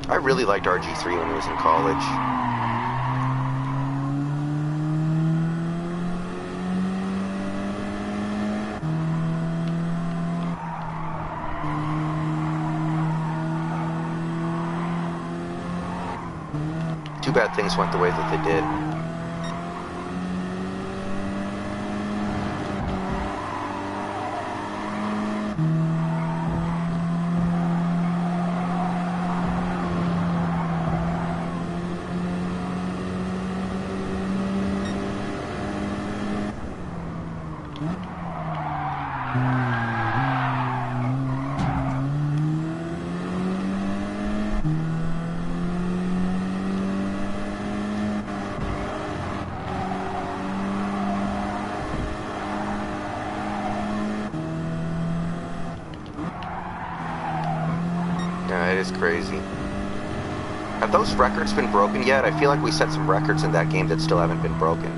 I really liked RG3 when he was in college. Too bad things went the way that they did. Yeah, it is crazy. Have those records been broken yet? I feel like we set some records in that game that still haven't been broken.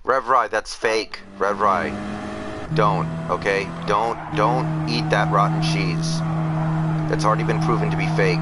Rev Rye, that's fake. Rev Rye. Don't, okay? Don't eat that rotten cheese. That's already been proven to be fake.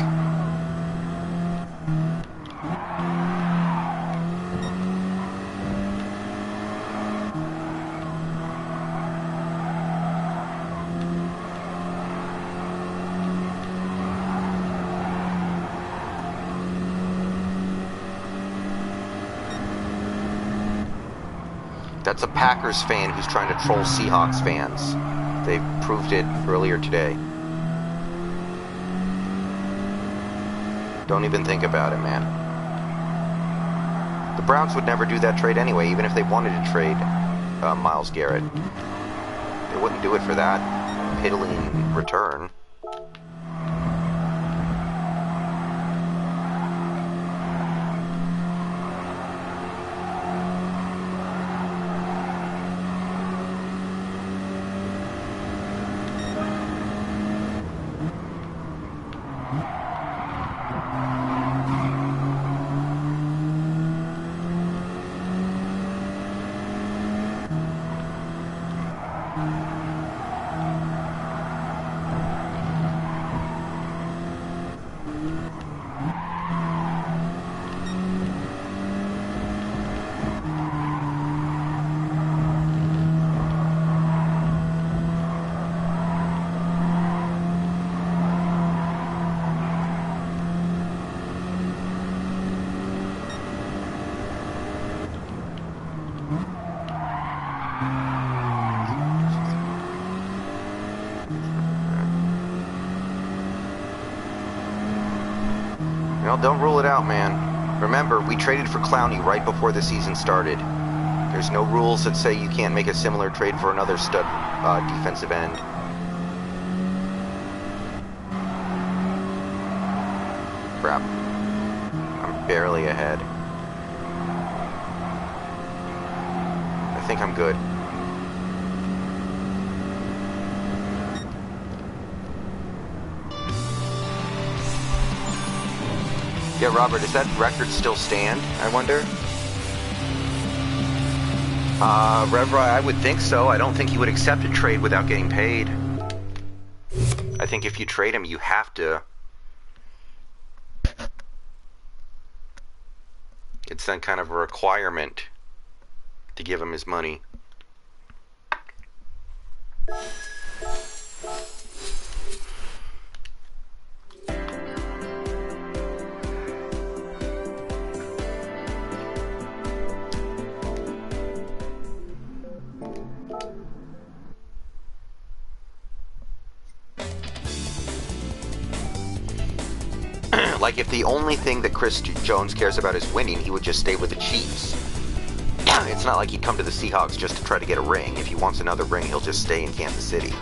That's a Packers fan who's trying to troll Seahawks fans. They proved it earlier today. Don't even think about it, man. The Browns would never do that trade anyway, even if they wanted to trade Myles Garrett. They wouldn't do it for that piddling return. Well, don't rule it out, man. Remember, we traded for Clowney right before the season started. There's no rules that say you can't make a similar trade for another stud defensive end. Crap. I'm barely ahead. I think I'm good. Yeah, Robert, does that record still stand, I wonder? Revra, I would think so. I don't think he would accept a trade without getting paid. I think if you trade him, you have to. It's then kind of a requirement to give him his money. Like, if the only thing that Chris Jones cares about is winning, he would just stay with the Chiefs. It's not like he'd come to the Seahawks just to try to get a ring. If he wants another ring, he'll just stay in Kansas City.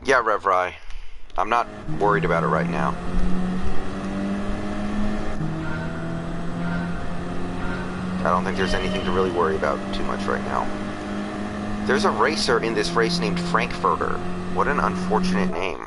Yeah, Rev Rye. I'm not worried about it right now. I don't think there's anything to really worry about too much right now. There's a racer in this race named Frankfurter. What an unfortunate name.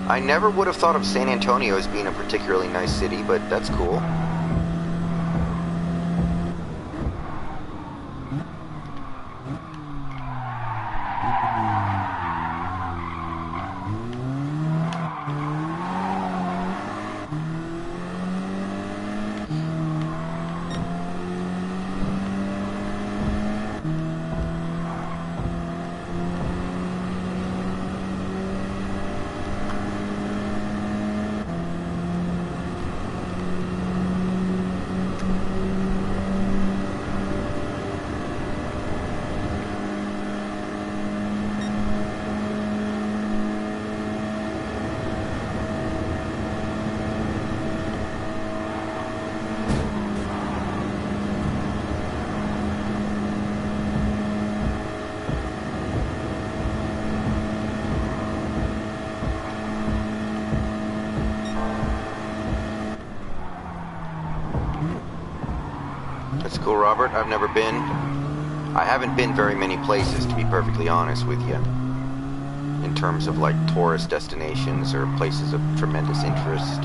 I never would have thought of San Antonio as being a particularly nice city, but that's cool. Cool, Robert. I've never been. I haven't been very many places, to be perfectly honest with you. In terms of, like, tourist destinations or places of tremendous interest.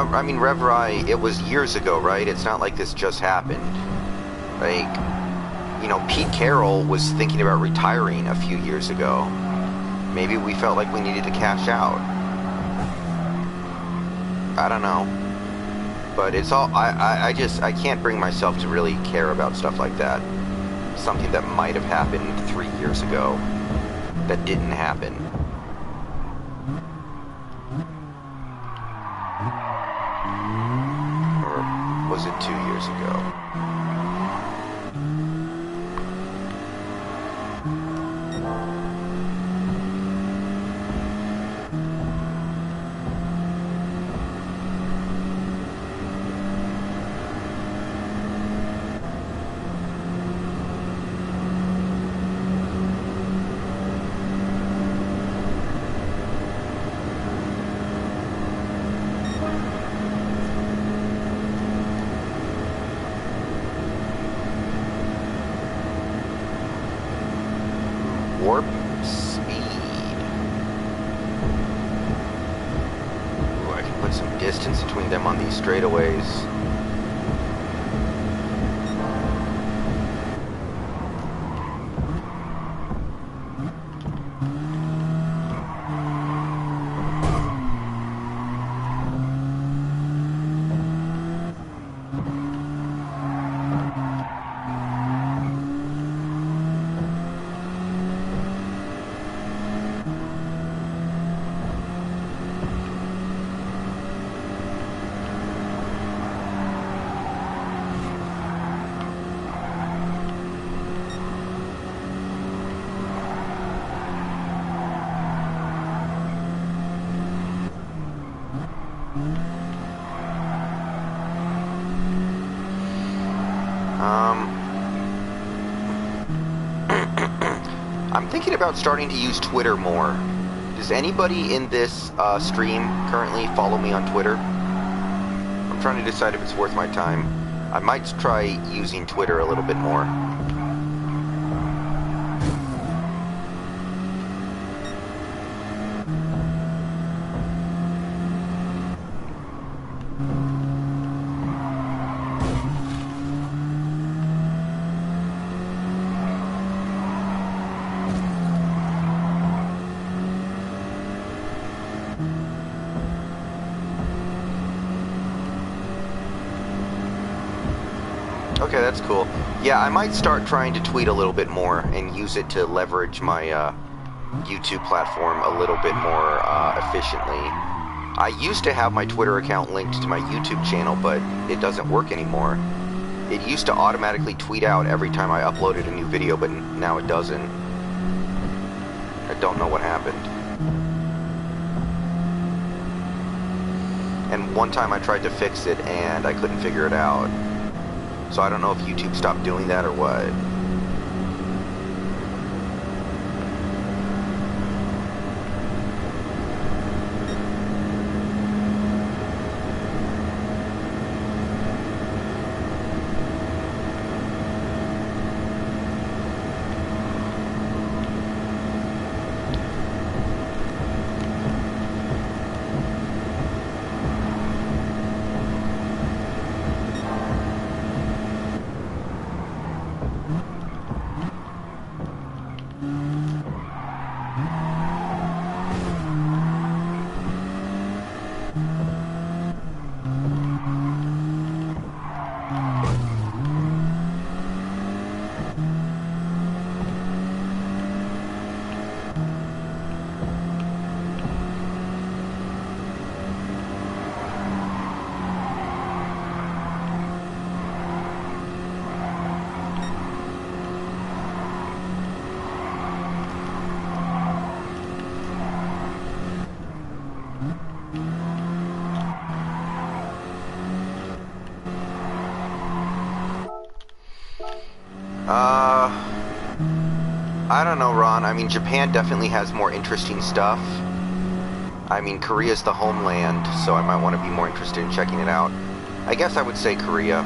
I mean, Revrai, it was years ago, right? It's not like this just happened. Like, you know, Pete Carroll was thinking about retiring a few years ago. Maybe we felt like we needed to cash out. I don't know. But it's all, I can't bring myself to really care about stuff like that. Something that might have happened 3 years ago that didn't happen. Or was it 2 years ago? Warp speed. Ooh, I can put some distance between them on these straightaways. I'm thinking about starting to use Twitter more. Does anybody in this stream currently follow me on Twitter? I'm trying to decide if it's worth my time. I might try using Twitter a little bit more. Okay, that's cool. Yeah, I might start trying to tweet a little bit more and use it to leverage my YouTube platform a little bit more efficiently. I used to have my Twitter account linked to my YouTube channel, but it doesn't work anymore. It used to automatically tweet out every time I uploaded a new video, but now it doesn't. I don't know what happened. And one time I tried to fix it and I couldn't figure it out. So I don't know if YouTube stopped doing that or what. Uh, I don't know, Ron. I mean, Japan definitely has more interesting stuff. I mean, Korea's the homeland, so I might want to be more interested in checking it out. I guess I would say Korea.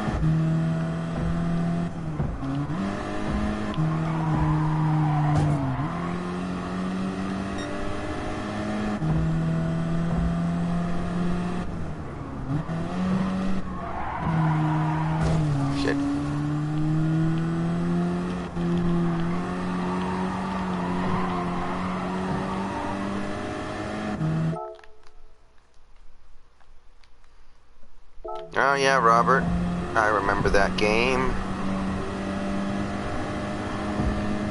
Shit. Oh yeah, Robert. I remember that game.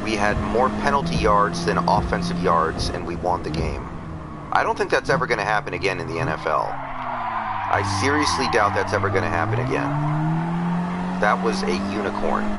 We had more penalty yards than offensive yards, and we won the game. I don't think that's ever going to happen again in the NFL. I seriously doubt that's ever going to happen again. That was a unicorn.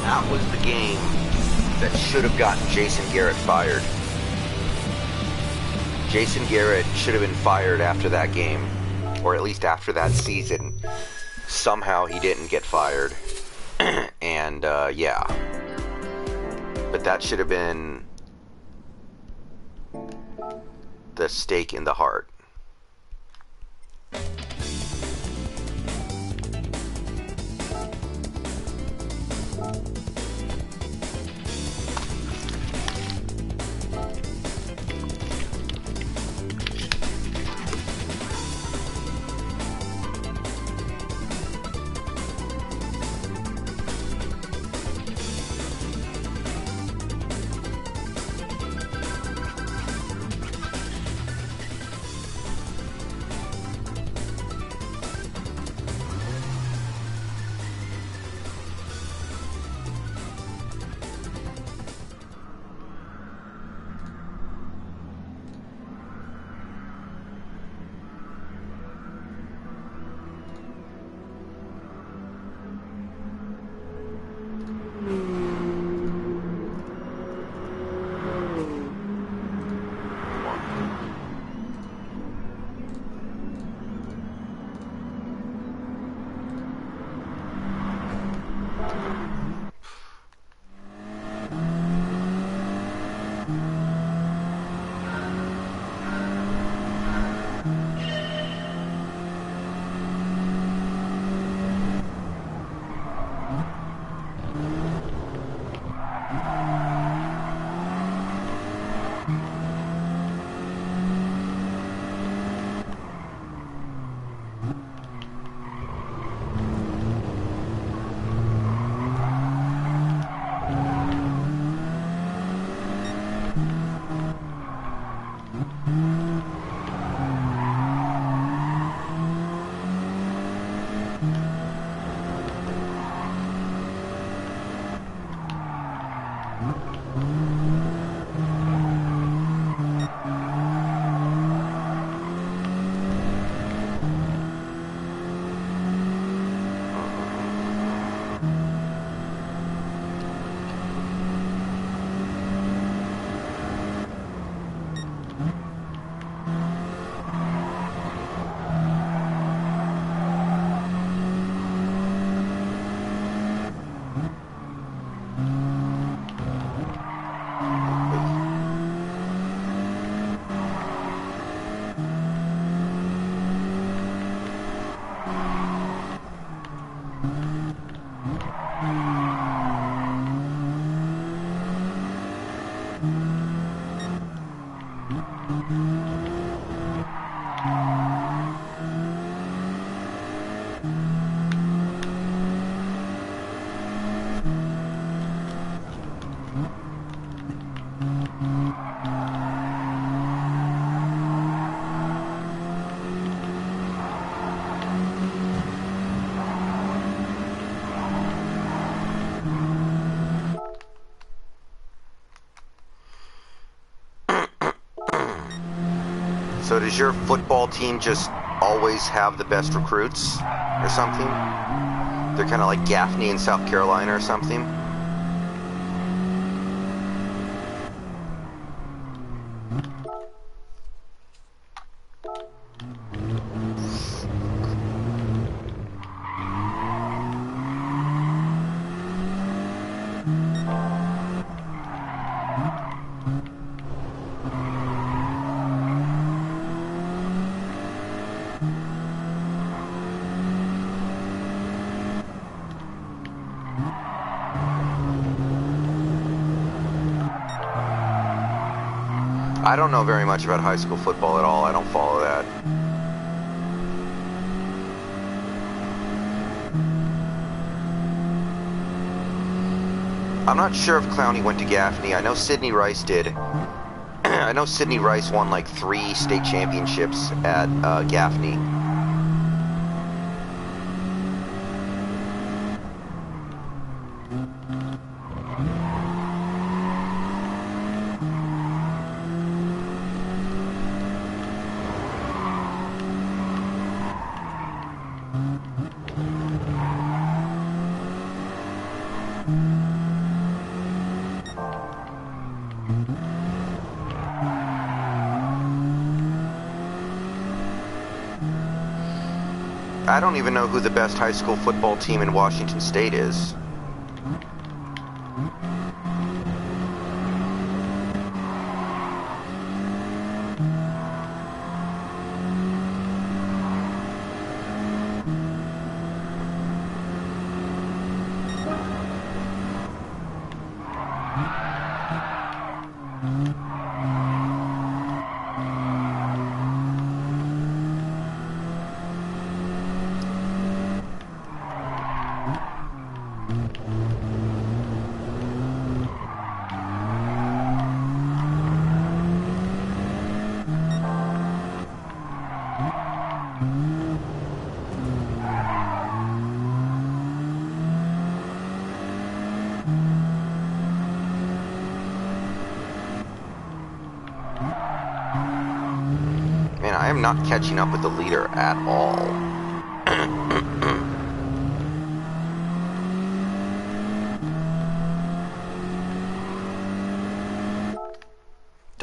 That was the game that should have gotten Jason Garrett fired. Jason Garrett should have been fired after that game, or at least after that season. Somehow he didn't get fired. And, yeah. But that should have been the stake in the heart. So does your football team just always have the best recruits or something? They're kind of like Gaffney in South Carolina or something? I don't know very much about high school football at all. I don't follow that. I'm not sure if Clowney went to Gaffney. I know Sidney Rice did. I know Sidney Rice won like 3 state championships at Gaffney. I don't even know who the best high school football team in Washington State is. Man, I am not catching up with the leader at all.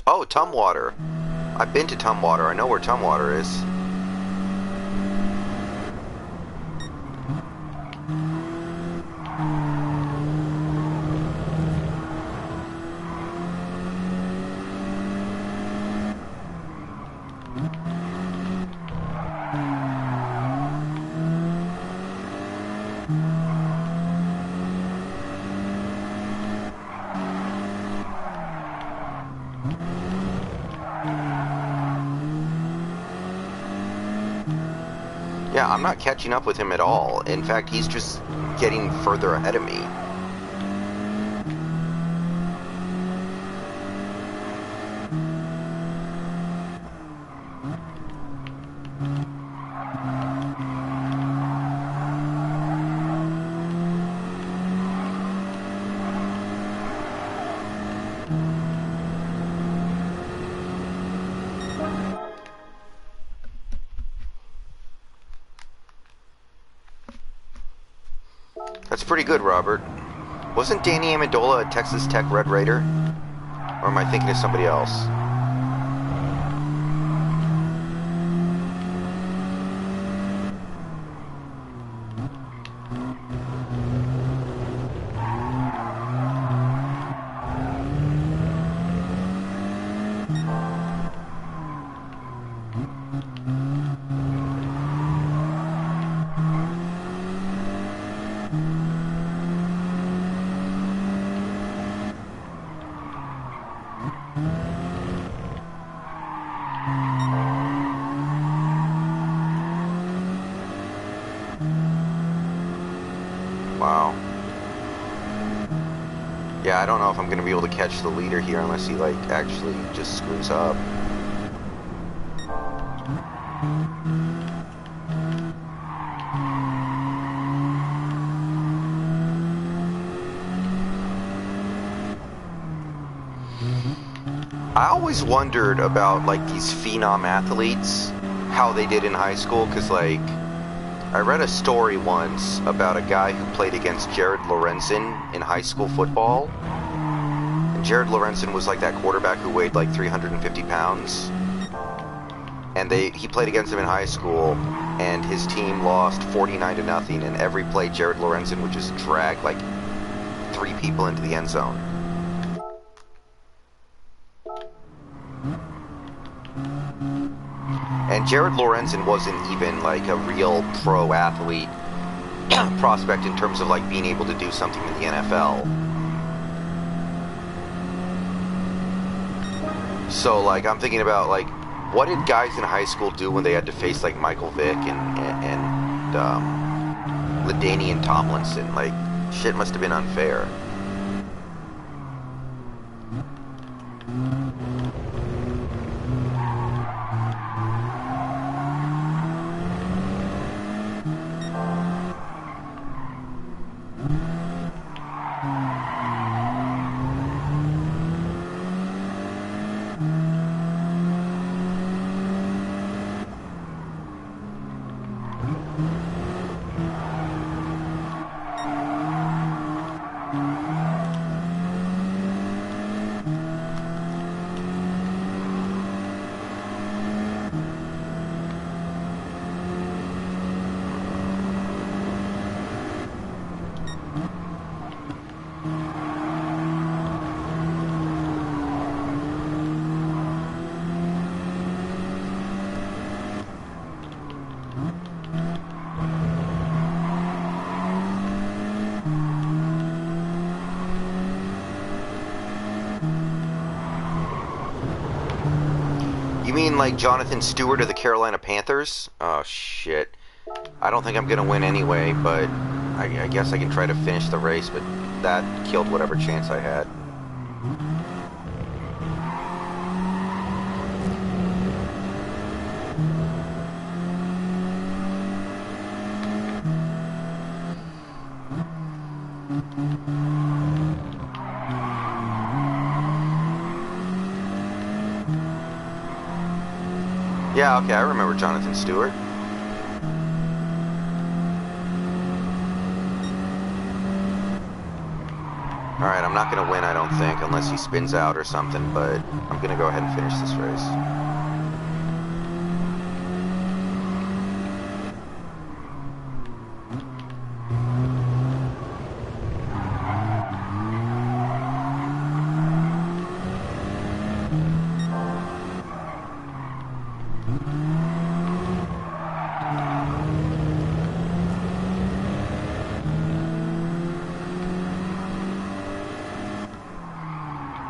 Oh, Tumwater. I've been to Tumwater. I know where Tumwater is. Yeah, I'm not catching up with him at all. In fact, he's just getting further ahead of me. That's pretty good, Robert. Wasn't Danny Amendola a Texas Tech Red Raider? Or am I thinking of somebody else? Wow. Yeah, I don't know if I'm going to be able to catch the leader here unless he, like, actually just screws up. I always wondered about like these phenom athletes, how they did in high school, because like I read a story once about a guy who played against Jared Lorenzen in high school football. And Jared Lorenzen was like that quarterback who weighed like 350 pounds. And he played against him in high school, and his team lost 49-0, and every play Jared Lorenzen would just drag like 3 people into the end zone. And Jared Lorenzen wasn't even like a real pro athlete prospect in terms of like being able to do something in the NFL. So like I'm thinking about like what did guys in high school do when they had to face like Michael Vick and LaDainian Tomlinson? Like shit must have been unfair. You mean like Jonathan Stewart of the Carolina Panthers? Oh shit. I don't think I'm gonna win anyway, but I guess I can try to finish the race, but that killed whatever chance I had. Yeah, okay, I remember Jonathan Stewart. Alright, I'm not gonna win, I don't think, unless he spins out or something, but I'm gonna go ahead and finish this race.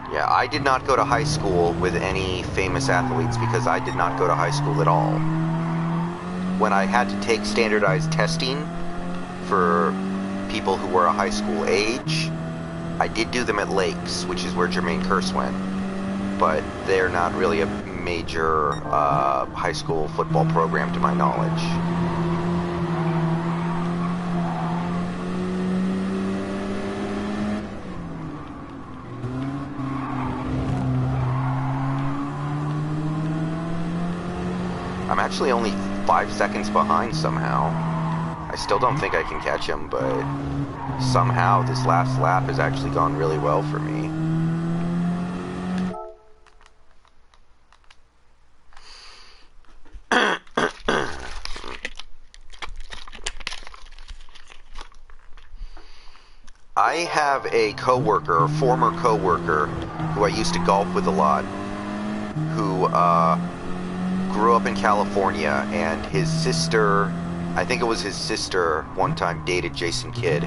Yeah, I did not go to high school with any famous athletes because I did not go to high school at all. When I had to take standardized testing for people who were a high school age, I did do them at Lakes, which is where Jermaine Kearse went. But they're not really a major high school football program to my knowledge. I'm actually only 5 seconds behind somehow. I still don't think I can catch him, but somehow this last lap has actually gone really well for me. I have a coworker, former coworker, who I used to golf with a lot, who grew up in California, and his sister, I think it was his sister, one time dated Jason Kidd.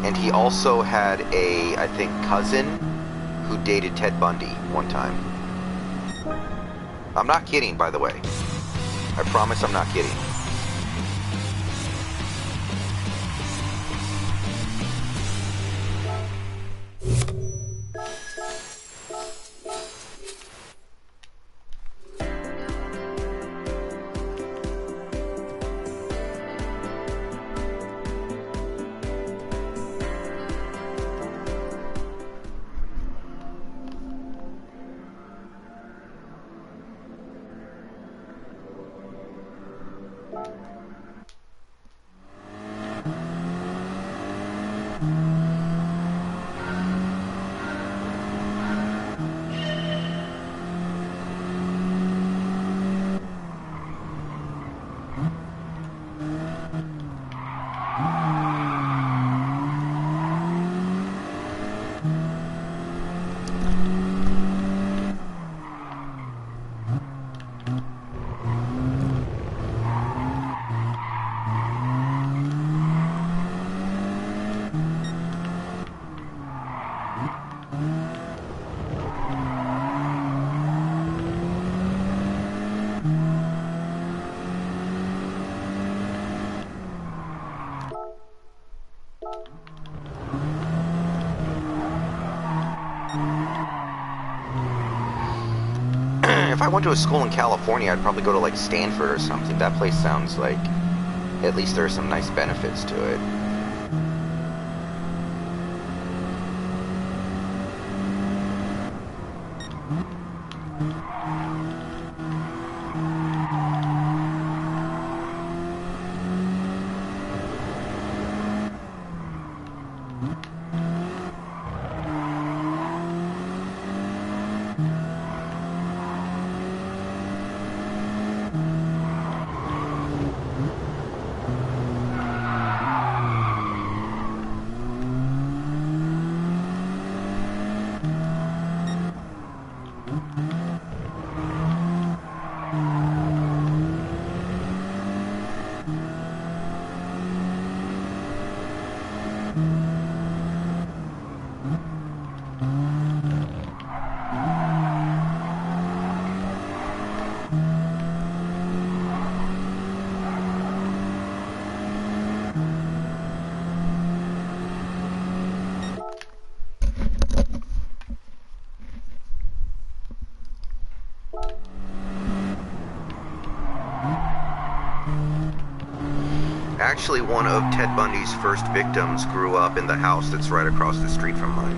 And he also had a, I think, cousin who dated Ted Bundy one time. I'm not kidding, by the way. I promise I'm not kidding. If I went to a school in California, I'd probably go to like Stanford or something. That place sounds like at least there are some nice benefits to it. Actually, one of Ted Bundy's first victims grew up in the house that's right across the street from mine.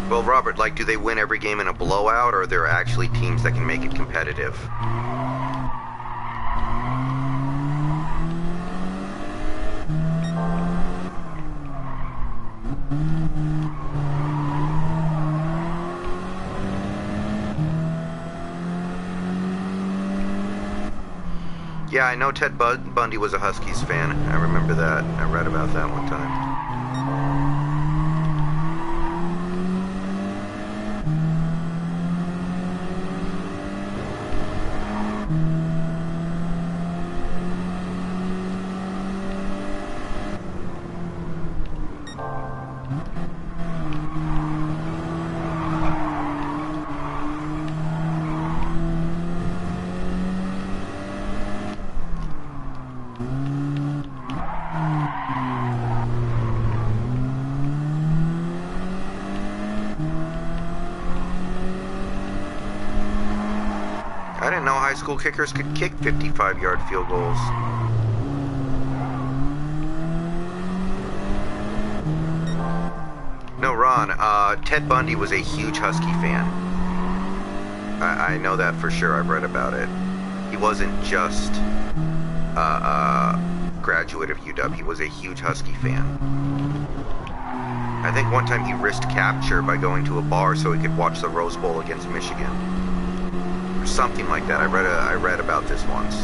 Well, Robert, like, do they win every game in a blowout, or are there actually teams that can make it competitive? Yeah, I know Ted Bundy was a Huskies fan. I remember that. I read about that one time. I didn't know high school kickers could kick 55-yard field goals. No, Ron, Ted Bundy was a huge Husky fan. I know that for sure. I've read about it. He wasn't just a graduate of UW. He was a huge Husky fan. I think one time he risked capture by going to a bar so he could watch the Rose Bowl against Michigan. Or something like that. I read about this once.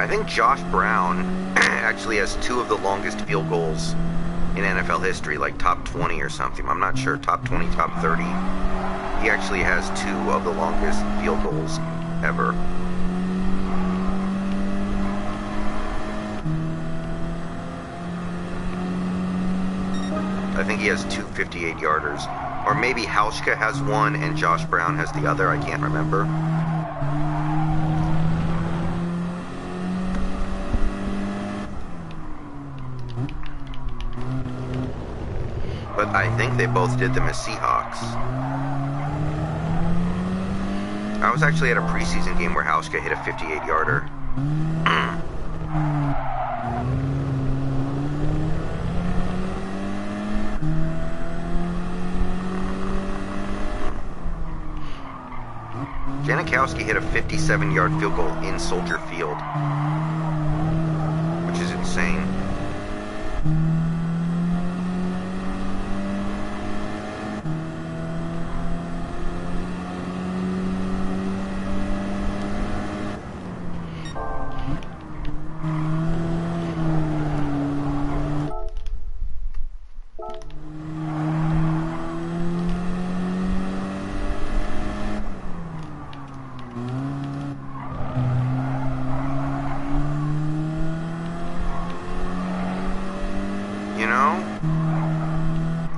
I think Josh Brown actually has 2 of the longest field goals in NFL history, like top 20 or something. I'm not sure, top 20, top 30. He actually has 2 of the longest field goals ever. I think he has 2 58-yarders. Or maybe Hauschka has 1 and Josh Brown has the other. I can't remember. But I think they both did them as Seahawks. I was actually at a preseason game where Hauschka hit a 58-yarder. Janikowski hit a 57-yard field goal in Soldier Field, which is insane.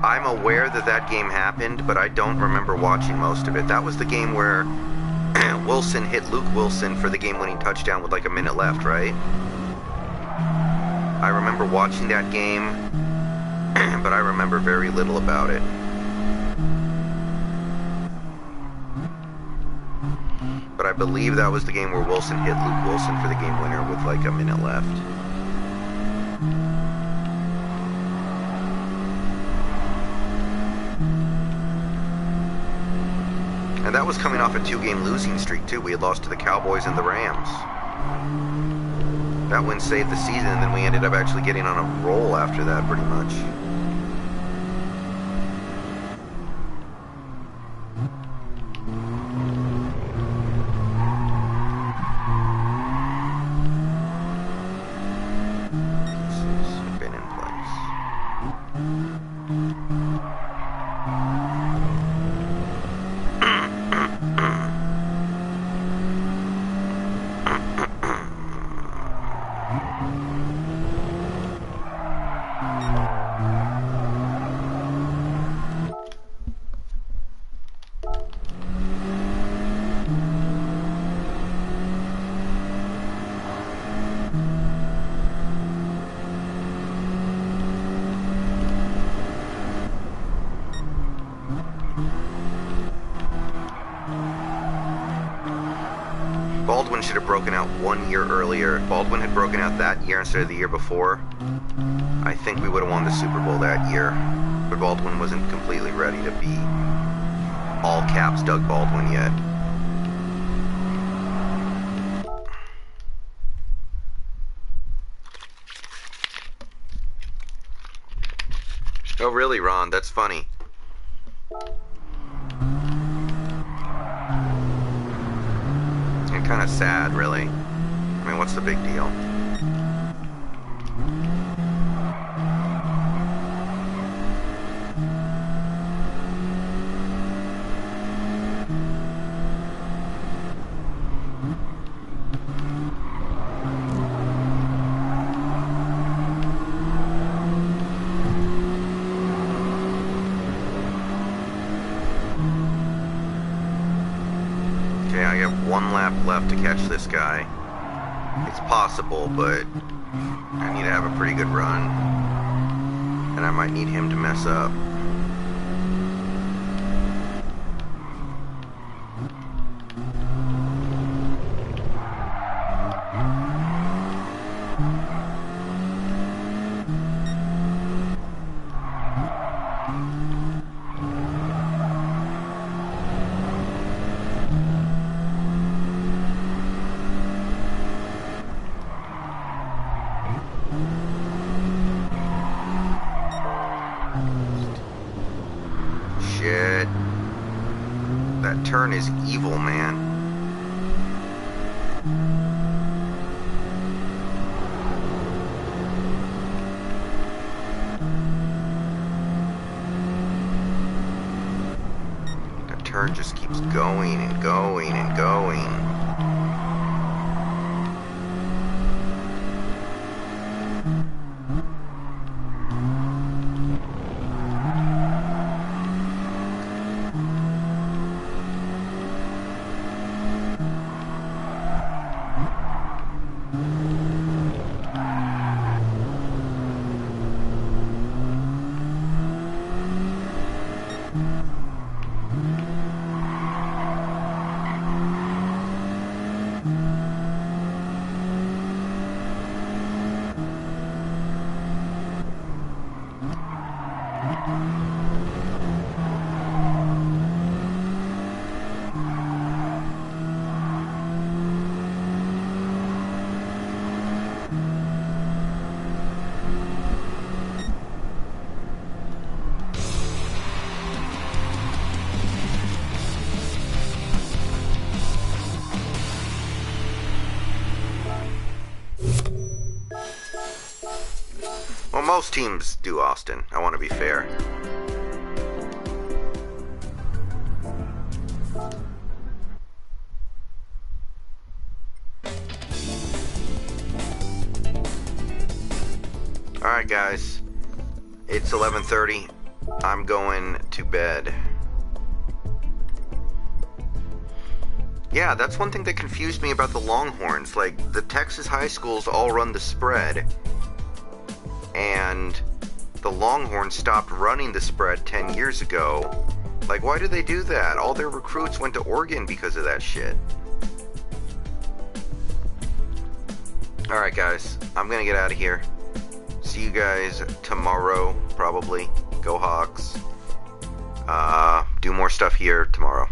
I'm aware that that game happened, but I don't remember watching most of it. That was the game where Wilson hit Luke Wilson for the game-winning touchdown with like a minute left, right? I remember watching that game, but I remember very little about it. But I believe that was the game where Wilson hit Luke Wilson for the game winner with like a minute left. And that was coming off a 2-game losing streak, too. We had lost to the Cowboys and the Rams. That win saved the season, and then we ended up actually getting on a roll after that, pretty much. This has been in place. Baldwin should have broken out 1 year earlier. If Baldwin had broken out that year instead of the year before, I think we would have won the Super Bowl that year. But Baldwin wasn't completely ready to be all caps Doug Baldwin yet. Oh really, Ron? That's funny. Kind of sad, really. I mean, what's the big deal? Okay, I have 1 lap left to catch this guy. It's possible, but I need to have a pretty good run. And I might need him to mess up. Shit. That turn is evil, man. turn just keeps going and going and going. Well, most teams do, Austin. I want to be fair. Alright, guys. It's 11:30. I'm going to bed. Yeah, that's one thing that confused me about the Longhorns. Like, the Texas high schools all run the spread. And the Longhorns stopped running the spread 10 years ago. Like, why did they do that? All their recruits went to Oregon because of that shit. Alright, guys. I'm gonna get out of here. See you guys tomorrow, probably. Go Hawks. Do more stuff here tomorrow.